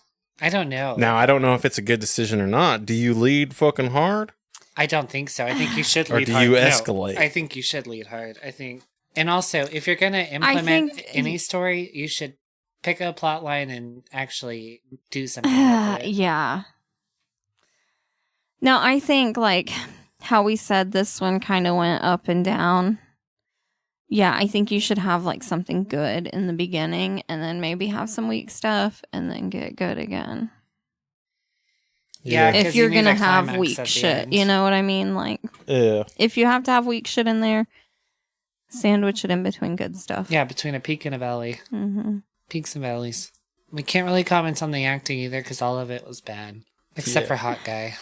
I don't know. Now, I don't know if it's a good decision or not. Do you lead fucking hard? I don't think so. I think you should lead hard. Or do you escalate? No, I think you should lead hard. I think. And also, if you're going to implement any story, you should pick a plot line and actually do something with it. Yeah. No, I think like how we said this one kind of went up and down. Yeah, I think you should have like something good in the beginning and then maybe have some weak stuff and then get good again. Yeah, if you're going to have weak shit, you know what I mean? Like, if you have to have weak shit in there, sandwich it in between good stuff. Yeah, between a peak and a valley. Mm-hmm. Peaks and valleys. We can't really comment on the acting either because all of it was bad. Except for Hot Guy.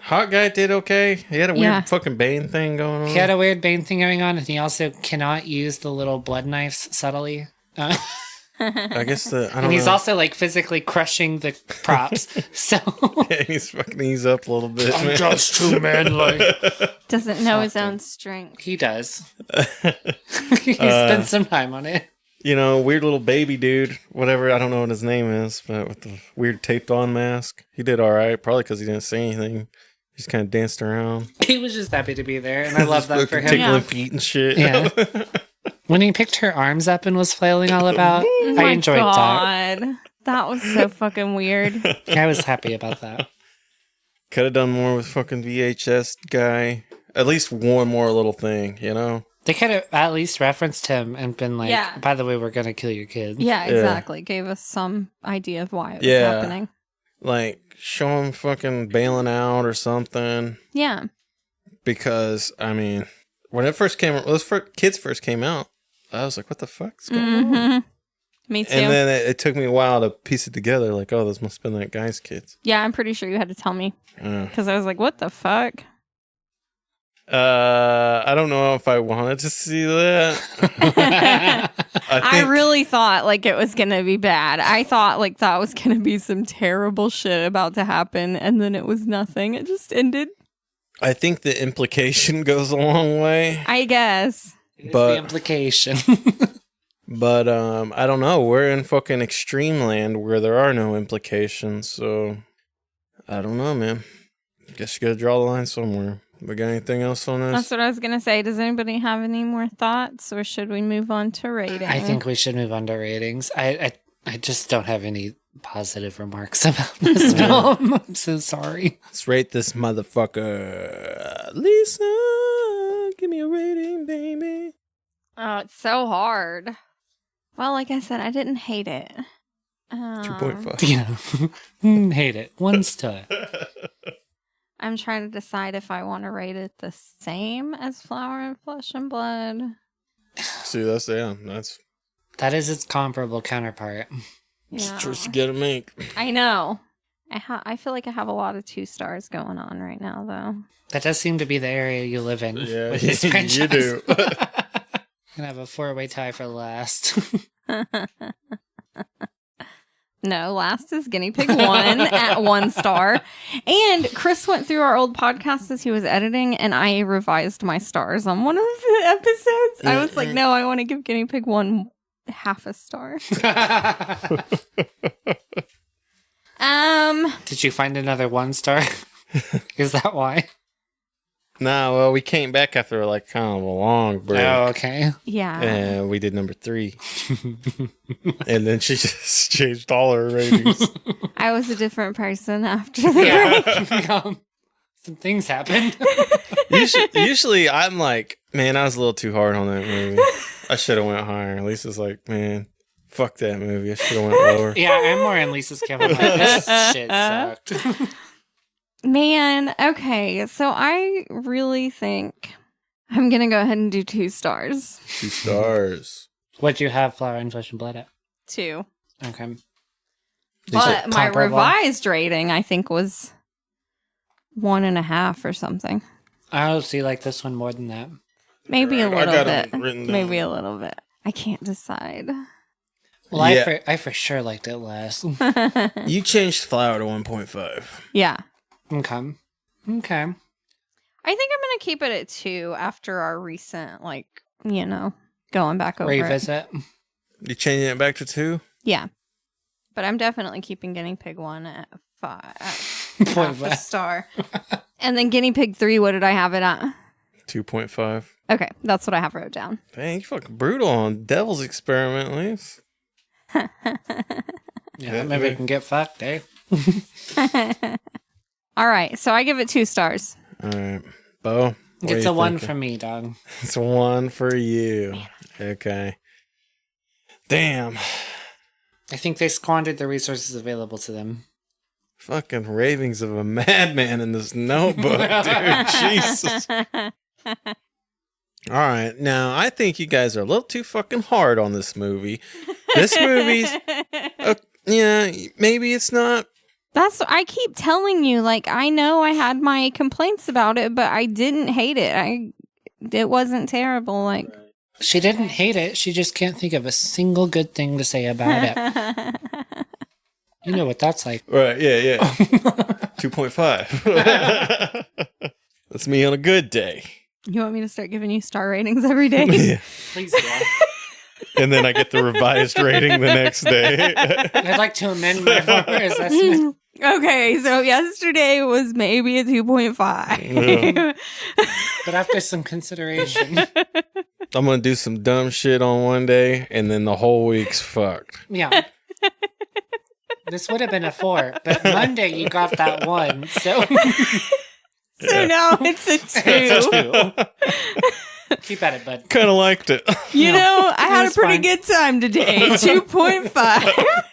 Hot Guy did okay. He had a weird fucking Bane thing going on. He had a weird Bane thing going on, and he also cannot use the little blood knives subtly. I guess and he's also like physically crushing the props. So yeah, he's up a little bit. I'm just too manly. Doesn't know his own strength. He does. He spent some time on it. You know, weird little baby dude, whatever. I don't know what his name is, but with the weird taped on mask, he did all right. Probably because he didn't say anything. He just kind of danced around. He was just happy to be there, and I love that for him. Tickling feet and shit. Yeah. When he picked her arms up and was flailing all about, I enjoyed that. That was so fucking weird. I was happy about that. Could have done more with fucking VHS guy. At least one more little thing, you know? They could have at least referenced him and been like, by the way, we're going to kill your kid. Yeah, exactly. Gave us some idea of why it was happening. Like, show him fucking bailing out or something. Yeah. Because, I mean, when it first came, those kids first came out, I was like, what the fuck's going on? Me too. And then it took me a while to piece it together. Like, oh, this must have been that guy's kids. Yeah, I'm pretty sure you had to tell me. Because I was like, what the fuck? I don't know if I wanted to see that. I really thought like it was gonna be bad. I thought like that was gonna be some terrible shit about to happen, and then it was nothing. It just ended. I think the implication goes a long way. I guess. It's the implication. But I don't know. We're in fucking extreme land where there are no implications, so I don't know, man. Guess you gotta draw the line somewhere. We got anything else on this? That's what I was gonna say. Does anybody have any more thoughts, or should we move on to rating? I think we should move on to ratings. I just don't have any positive remarks about this film. I'm so sorry. Let's rate this motherfucker. Lisa, give me a rating, baby. Oh, it's so hard. Well, like I said, I didn't hate it. 2.5. Yeah. Hate it. 1 star. I'm trying to decide if I want to rate it the same as Flower and Flesh and Blood. See, that is its comparable counterpart. It's a choice you gotta make. I know. I feel like I have a lot of 2 stars going on right now, though. That does seem to be the area you live in. Yeah, with this franchise. You do. Gonna have a 4-way tie for last. No, last is Guinea Pig 1 at 1 star. And Chris went through our old podcast as he was editing, and I revised my stars on one of the episodes. I was like, no, I want to give Guinea Pig 1 half a star. Did you find another 1 star? Is that why? Nah, well, we came back after like kind of a long break. Oh, okay. Yeah. And we did number 3. And then she just changed all her ratings. I was a different person after the break. Some things happened. Usually I'm like, man, I was a little too hard on that movie. I should have went higher. Lisa's like, man, Fuck that movie. I should have went lower. Yeah, I'm more in Lisa's camp. I'm like, this shit sucked. Man, okay. So I really think I'm going to go ahead and do 2 stars. 2 stars. What'd you have Flower and Flesh and Blood at? 2. Okay. But my comparable? revised rating, I think, was 1.5 or something. I honestly like this one more than that. Maybe a I little got bit. it written down. Maybe a little bit. I can't decide. Well, Yeah. I for sure liked it less. You changed Flower to 1.5. Yeah. Okay. I think I'm going to keep it at 2 after our recent, going back over it. Revisit. You changing it back to 2? Yeah. But I'm definitely keeping Guinea Pig 1 at 5. Half a star. And then Guinea Pig 3, what did I have it at? 2.5. Okay, that's what I have wrote down. Dang, you fucking brutal on Devil's Experiment, Lise. Yeah, maybe we can get fucked, eh? All right, so I give it 2 stars. All right. Bo? It's a 1 from me, dog. It's a 1 for you. Okay. Damn. I think they squandered the resources available to them. Fucking ravings of a madman in this notebook, dude. Jesus. All right. Now, I think you guys are a little too fucking hard on this movie. This movie's... yeah, maybe it's not... I keep telling you, I know I had my complaints about it, but I didn't hate it. It wasn't terrible, She didn't hate it. She just can't think of a single good thing to say about it. You know what that's like. Right, yeah. 2.5. That's me on a good day. You want me to start giving you star ratings every day? Yeah. Please do. And then I get the revised rating the next day. I'd like to amend my former assessment. Okay, so yesterday was maybe a 2.5. Yeah. But after some consideration. I'm going to do some dumb shit on one day, and then the whole week's fucked. Yeah. This would have been a 4, but Monday you got that 1, so... So now it's a 2. It's a 2. Keep at it, bud. Kind of liked it. You know, I had a was pretty fine. good time today. 2.5.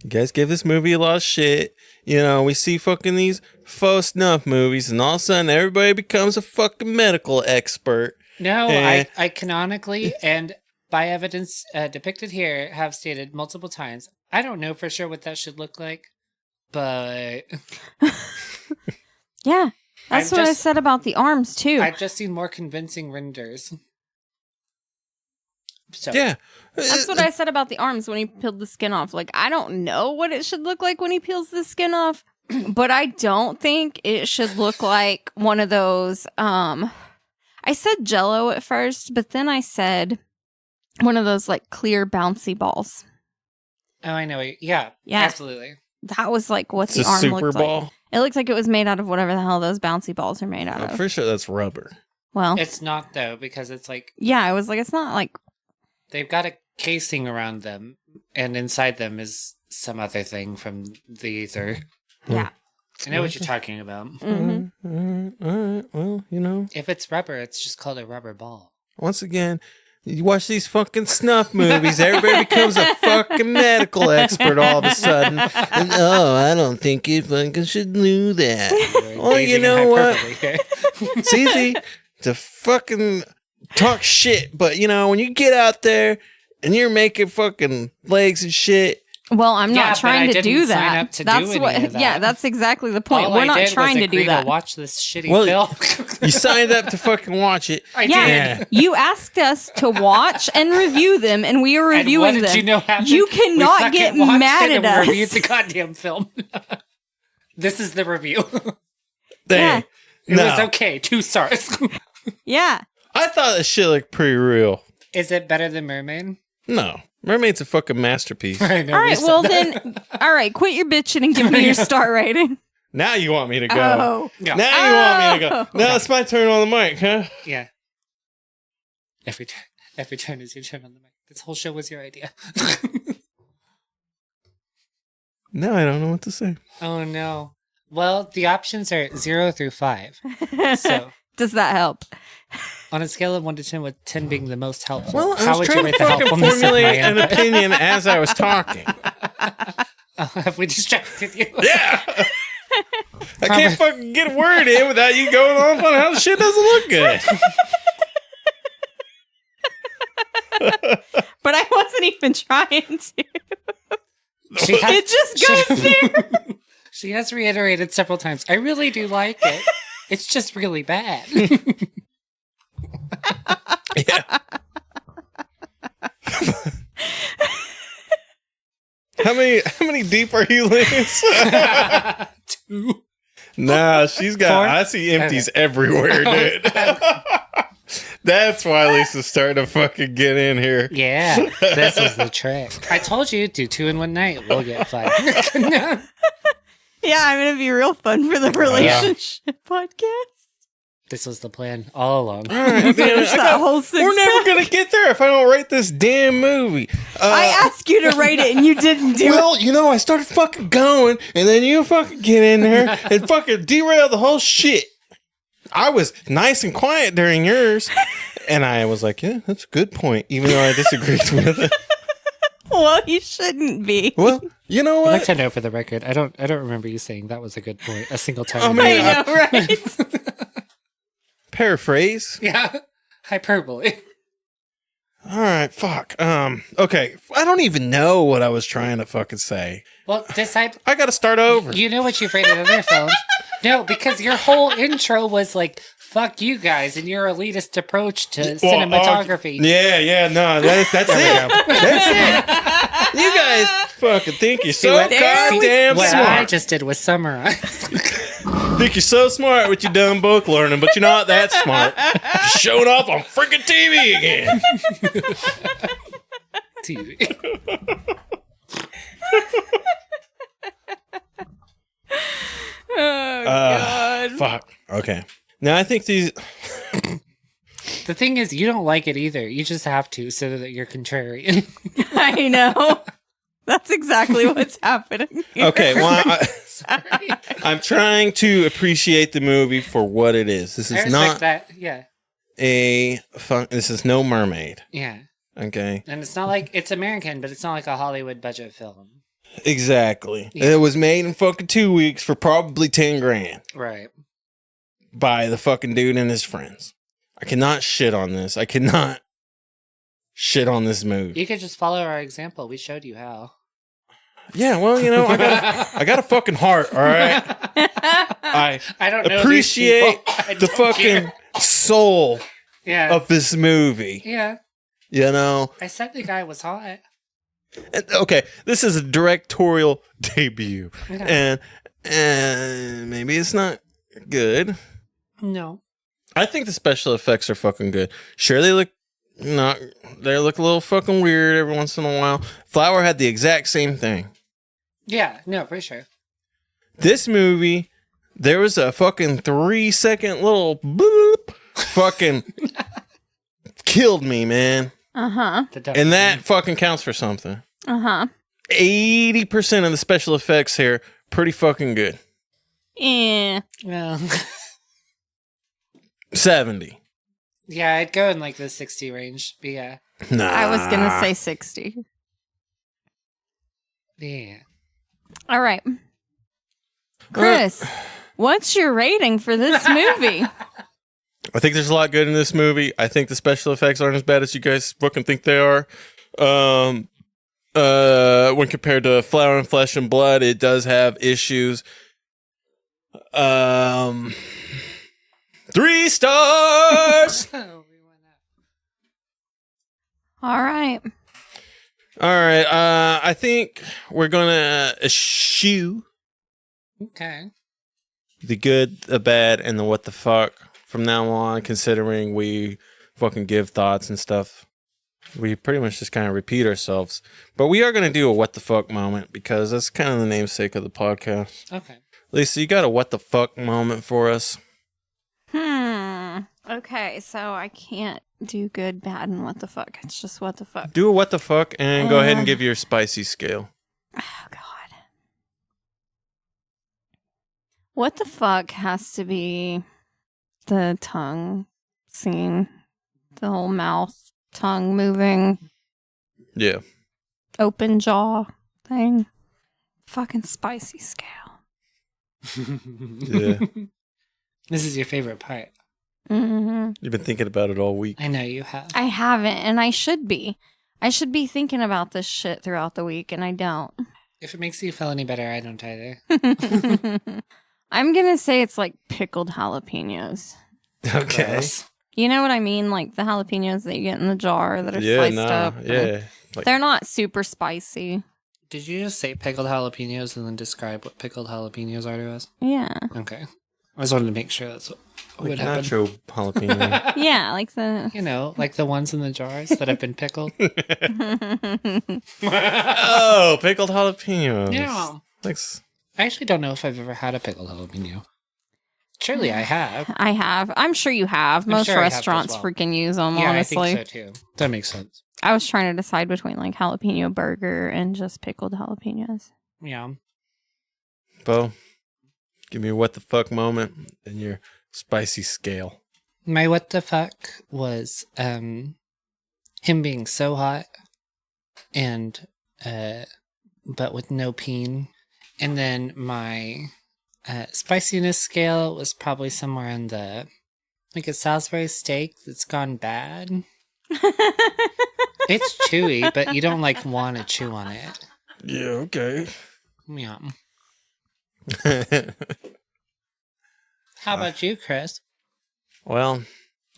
You guys give this movie a lot of shit. You know, we see fucking these faux snuff movies, and all of a sudden everybody becomes a fucking medical expert. No, Eh. I canonically and by evidence depicted here have stated multiple times, I don't know for sure what that should look like, but Yeah, that's I've what I just- said about the arms, too. I've just seen more convincing renders. So, Yeah. That's what I said about the arms when he peeled the skin off. I don't know what it should look like when he peels the skin off, but I don't think it should look like one of those, I said Jell-O at first, but then I said one of those, clear bouncy balls. Oh, I know. Yeah, Yeah. absolutely. That was, what It's the a arm Super looked Ball. like. It looked like it was made out of whatever the hell those bouncy balls are made out I'm of. pretty sure that's rubber. Well, It's not, though, because it's yeah, I was it's not they've got a casing around them, and inside them is some other thing from the ether. yeah. I know what you're talking about. Mhm. All right. Well, you know, If it's rubber, it's just called a rubber ball. once again, you watch these fucking snuff movies, everybody becomes a fucking medical expert all of a sudden. And, I don't think you fucking should do that. Well, you Engaging in know what? hyperbole here. It's easy to fucking talk shit, but when you get out there and you're making fucking legs and shit. Well, I'm Yeah, not but trying I to didn't do sign that. up to do That's any what. of that. Yeah, that's exactly the point. All We're I not did trying was to do agree that. to watch this shitty Well, film. You signed up to fucking watch it. I Yeah, did. you asked us to watch and review them, and we are And reviewing what did them. you know happened? You We cannot fucking get watched mad it at and reviewed us. the goddamn film. This is the review. Dang. It No. was okay. 2 stars. Yeah. I thought this shit looked pretty real. Is it better than Mermaid? No. Mermaid's a fucking masterpiece. I know. All we right. said Well, that. then. All right. Quit your bitching and give me your star rating. Now you want me to go. Oh. Yeah. Now you want me to go. Oh. Now it's my turn on the mic, huh? Yeah. Every turn is your turn on the mic. This whole show was your idea. Now I don't know what to say. Oh no. Well, the options are 0 through 5. So Does that help? On a scale of 1 to 10, with 10 being the most helpful, Well, I how was would you trying rate to the fucking helpfulness of my formulate an input? opinion as I was talking. Have we distracted you? Yeah. I can't fucking get a word in without you going off on how the shit doesn't look good. But I wasn't even trying to. It just goes there. She has reiterated several times, I really do like it. It's just really bad. Yeah. How many deep are you, Lance? 2. Nah, she's got. 4? I see empties everywhere, dude. That's why Lisa's starting to fucking get in here. Yeah, this is the trick. I told you, do 2 in one night. We'll get 5. Yeah, I'm gonna be real fun for the relationship podcast. This was the plan all along. All right, man, Finish that whole six we're never pack. gonna get there if I don't rate this damn movie. I asked you to rate it and you didn't do it. Well, you know, I started fucking going, and then you fucking get in there and fucking derail the whole shit. I was nice and quiet during yours, and I was like, yeah, that's a good point, even though I disagreed with it. Well, you shouldn't be. Well, you know I'd like what? to know for the record, I don't remember you saying that was a good point a single time. I mean, I know, right? Paraphrase. Yeah, hyperbole. All right, fuck. Okay, I don't even know what I was trying to fucking say. Well, I got to start over. You know what you've rated other films? No, because your whole intro was like, fuck you guys and your elitist approach to cinematography. Yeah, no, that's it. That's it. You guys fucking think you're so goddamn What smart. I just did was summarize. Think you're so smart with your dumb book learning, but you're not that smart. Just showing off on freaking TV again. TV. Oh, God. Fuck. Okay. Now I think these. The thing is, you don't like it either. You just have to, so that you're contrarian. I know. That's exactly what's happening here. Okay, well, I'm trying to appreciate the movie for what it is. This I is respect not that. Yeah. This is no mermaid. Yeah. Okay. And it's not like it's American, but it's not like a Hollywood budget film. Exactly. Yeah. It was made in fucking 2 weeks for probably 10 grand Right. by the fucking dude and his friends. I cannot shit on this. I cannot shit on this movie. You could just follow our example. We showed you how. Yeah, well, you know, I got a fucking heart, all right? I don't know appreciate these people. I the don't fucking care. soul Yeah. of this movie. Yeah. You know? I said the guy was hot. Okay, this is a directorial debut. Yeah. And maybe it's not good. No. I think the special effects are fucking good. Sure, they look a little fucking weird every once in a while. Flower had the exact same thing. Yeah, no, for sure. This movie, there was a fucking 3-second little boop, fucking killed me, man. Uh-huh. And that fucking counts for something. Uh-huh. 80% of the special effects here, pretty fucking good. Yeah. Well, 70. yeah, I'd go in like the 60 range. But yeah. Nah. I was going to say 60. Yeah. All right. Chris, what's your rating for this movie? I think there's a lot good in this movie. I think the special effects aren't as bad as you guys fucking think they are. When compared to Flower and Flesh and Blood, it does have issues. 3 stars. All right. All right. I think we're gonna eschew Okay. the good, the bad, and the what the fuck from now on, considering we fucking give thoughts and stuff. We pretty much just kind of repeat ourselves. But we are going to do a what the fuck moment because that's kind of the namesake of the podcast. Okay. Lisa, you got a what the fuck moment for us? Okay, so I can't do good, bad, and what the fuck. It's just what the fuck. Do a what the fuck and go ahead and give your spicy scale. Oh, God. What the fuck has to be the tongue scene The whole mouth, tongue moving, Yeah. open jaw thing. Fucking spicy scale. Yeah. This is your favorite part. Mm-hmm. You've been thinking about it all week. I know you have. I haven't, and I should be. I should be thinking about this shit throughout the week, and I don't. If it makes you feel any better, I don't either. I'm gonna say it's like pickled jalapenos. Okay. Gross. You know what I mean? Like the jalapenos that you get in the jar that are sliced up. Yeah. Like, They're not super spicy. Did you just say pickled jalapenos and then describe what pickled jalapenos are to us? Yeah. Okay. I just wanted to make sure that's what would happen. nacho jalapeno. Yeah, like the... You know, like the ones in the jars that have been pickled. Oh, pickled jalapenos. Yeah. Thanks. I actually don't know if I've ever had a pickled jalapeno. Surely I have. I have. I'm sure you have. I'm Most sure I have restaurants as well. freaking use them, Yeah, honestly. I think so too. That makes sense. I was trying to decide between like jalapeno burger and just pickled jalapenos. Yeah. Bo, give me a what the fuck moment in your spicy scale. My what the fuck was him being so hot and but with no peen. And then my spiciness scale was probably somewhere in the like a Salisbury steak that's gone bad. It's chewy, but you don't like want to chew on it. Yeah, okay. Yeah. How about you, Chris? Well,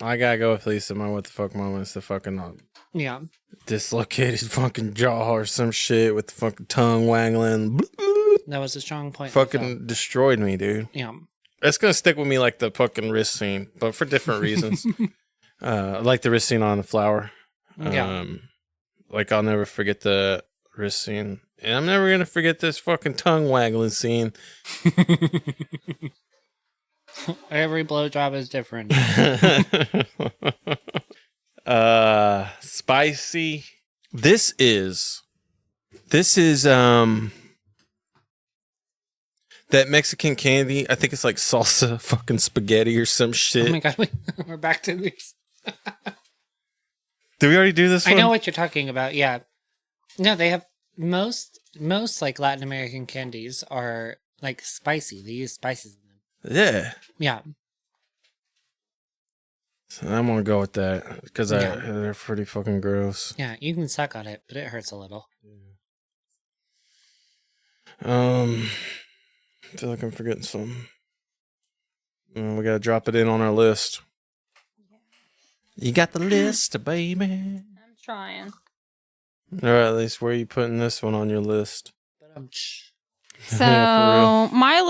I gotta go with Lisa. My what the fuck moment is the fucking Yeah. dislocated fucking jaw or some shit with the fucking tongue waggling. That was a strong point. Fucking destroyed me, dude. Yeah. It's gonna stick with me like the fucking wrist scene, but for different reasons. Like the wrist scene on the flower. Yeah. Like I'll never forget the wrist scene, and I'm never gonna forget this fucking tongue waggling scene. Every blowjob is different. Spicy. This is that Mexican candy. I think it's like salsa fucking spaghetti or some shit. Oh my god, we're back to this. Did we already do this one? I know what you're talking about. Yeah. No, they have most like Latin American candies are like spicy. They use spices in them. Yeah. Yeah. So I'm gonna go with that because Yeah. they're pretty fucking gross. Yeah, you can suck on it, but it hurts a little. I feel like I'm forgetting something. We gotta drop it in on our list. You got the list, baby. I'm trying. All right, at least where are you putting this one on your list? But So Yeah, my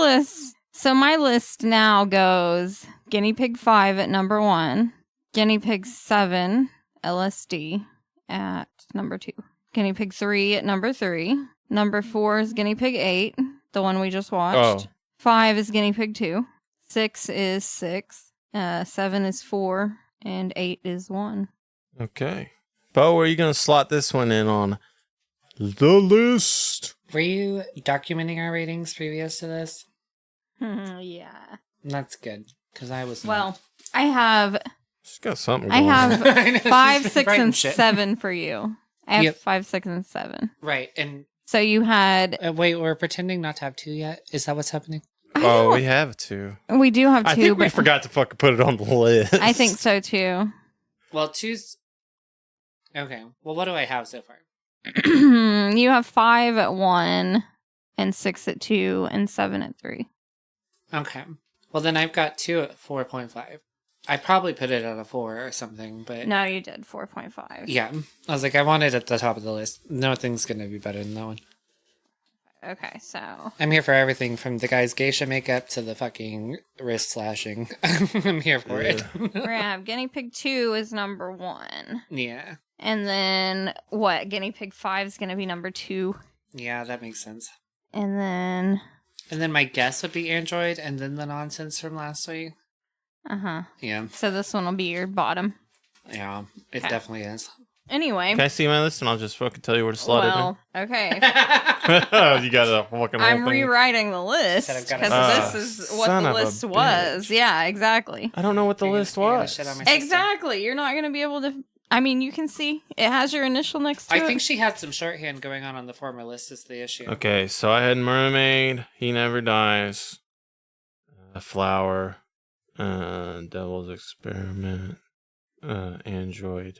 list now goes guinea pig 5 at number 1, guinea pig 7 LSD at number 2, guinea pig 3 at number 3, number 4 is guinea pig 8, the one we just watched. Oh. 5 is guinea pig 2, 6 is 6, 7 is 4, and 8 is 1. Okay. Bo, where are you gonna slot this one in on the list? were you documenting our ratings previous to this? Yeah. That's good, because I was. Well, I have She's got something I going on. have I know, she's 5, been 6, writing and shit. 7 for you. I have Yep. 5, 6, and 7. Right, and So you had. wait, we're pretending not to have 2 yet? Is that what's happening? Oh, we have two. We do have 2. I think we but forgot to fucking put it on the list. I think so too. Well, 2's. Okay, well, what do I have so far? You have 5 at 1, and 6 at 2, and 7 at 3. Okay. Well, then I've got 2 at 4.5. I probably put it at a 4 or something, but. No, you did 4.5. Yeah. I was like, I want it at the top of the list. Nothing's going to be better than that one. Okay, so. I'm here for everything from the guy's geisha makeup to the fucking wrist slashing. I'm here for it. We're gonna have guinea pig 2 is number 1. Yeah. And then what? Guinea pig 5 is gonna be number 2. Yeah, that makes sense. And then. And then my guess would be Android and then the nonsense from last week. Uh huh. Yeah. So this one will be your bottom. Yeah, it Okay. definitely is. Anyway. Can I see my list and I'll just fucking tell you where to slot Well, okay. it in? You got a fucking whole I'm thing. rewriting the list Said I've got because a- this is what son the of a list was. bitch. Yeah, exactly. I don't know what the list was. Shit on my sister. Exactly. You're not going to be able to. I mean, you can see it has your initial next to I it. think she had some shorthand going on the former list is the issue. Okay, so I had Mermaid, He Never Dies, Flower, Devil's Experiment, Android.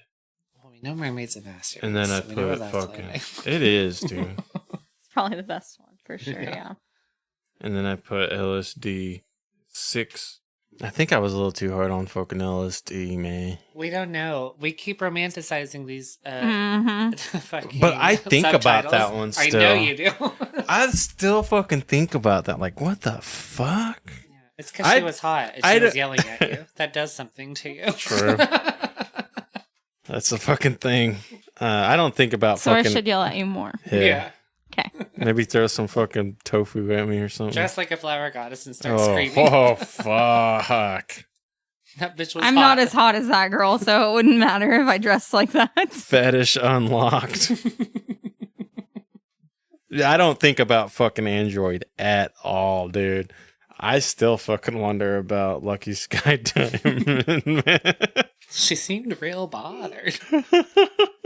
Well, we know Mermaid's a masterpiece. And then I so we know where put that's fucking... landing. It is, dude. It's probably the best one for sure. Yeah. Yeah. And then I put LSD 6. I think I was a little too hard on fucking LSD, man. We don't know. We keep romanticizing these fucking But I think about subtitles. that one I still. know you do. I still fucking think about that. Like, what the fuck? Yeah, it's because she was hot and she was yelling at you. That does something to you. True. That's the fucking thing. I don't think about So fucking... I should yell at you more. Yeah. Okay. Maybe throw some fucking tofu at me or something. Dress like a flower goddess and start oh, screaming. oh, fuck. That bitch was I'm hot. not as hot as that girl, so it wouldn't matter if I dressed like that. Fetish unlocked. I don't think about fucking Android at all, dude. I still fucking wonder about Lucky Sky Diamond, man. She seemed real bothered.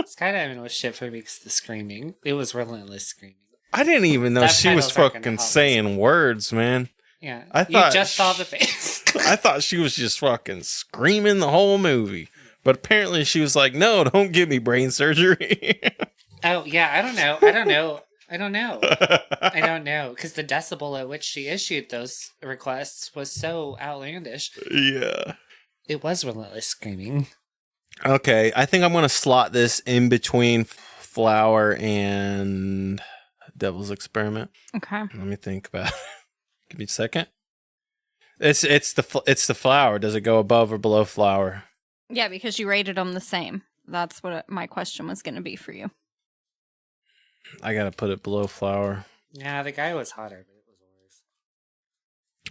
Skydiamond was shit for me because the screaming. It was relentless screaming. I didn't even know she was Subtitles aren't gonna fucking help saying words, man. Yeah. I you thought just saw the face. I thought she was just fucking screaming the whole movie. But apparently she was like, no, don't give me brain surgery. Oh, yeah. I don't know. I don't know. Because the decibel at which she issued those requests was so outlandish. Yeah. It was relentless screaming. Okay, I think I'm going to slot this in between Flower and Devil's Experiment. Okay. Let me think about it. Give me a second. It's the Flower. Does it go above or below Flower? Yeah, because you rated them the same. That's what my question was going to be for you. I got to put it below Flower. Yeah, the guy was hotter, but it was worse.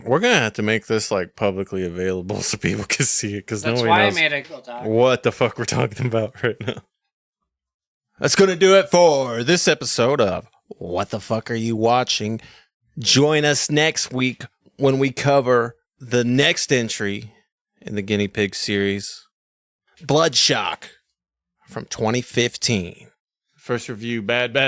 We're going to have to make this like publicly available so people can see it because That's nobody why knows I made a Google Doc. what the fuck we're talking about right now. That's going to do it for this episode of What the Fuck Are You Watching? Join us next week when we cover the next entry in the Guinea Pig series, Bloodshock from 2015. First review, bad. Oh,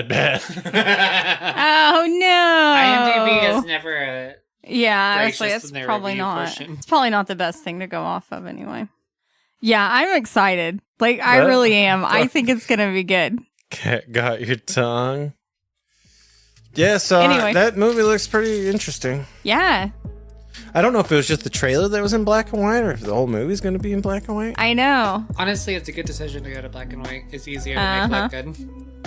no. IMDb is never Yeah, gracious honestly, it's in their probably review not. portion. It's probably not the best thing to go off of anyway. Yeah, I'm excited. Like, I Well, really am. I think it's going to be good. Cat got your tongue. Yeah, so Anyway. that movie looks pretty interesting. Yeah, I don't know if it was just the trailer that was in black and white or if the whole movie's going to be in black and white. I know. Honestly, it's a good decision to go to black and white. It's easier to make look good.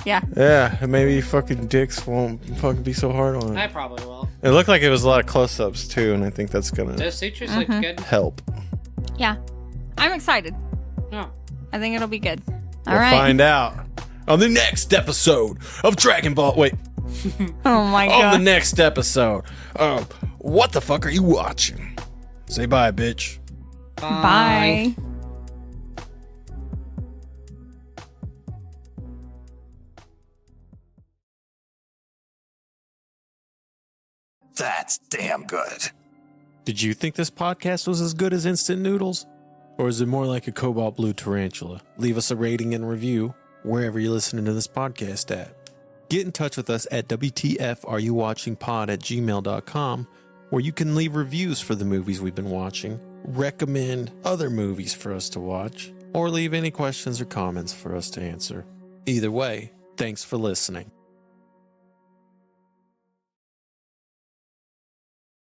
Yeah. Yeah, maybe fucking dicks won't fucking be so hard on I it. probably will. It looked like it was a lot of close-ups too, and I think that's going to Those sutures looked good. help. Yeah. I'm excited. Oh. I think it'll be good. All We'll right. find out on the next episode of Dragon Ball. Wait, Oh, my on the God. next episode of What the Fuck Are You Watching? Say bye, bitch. Bye. That's damn good. Did you think this podcast was as good as instant noodles? Or is it more like a cobalt blue tarantula? Leave us a rating and review wherever you're listening to this podcast at. Get in touch with us at wtfareyouwatchingpod@gmail.com, where you can leave reviews for the movies we've been watching, recommend other movies for us to watch, or leave any questions or comments for us to answer. Either way, thanks for listening.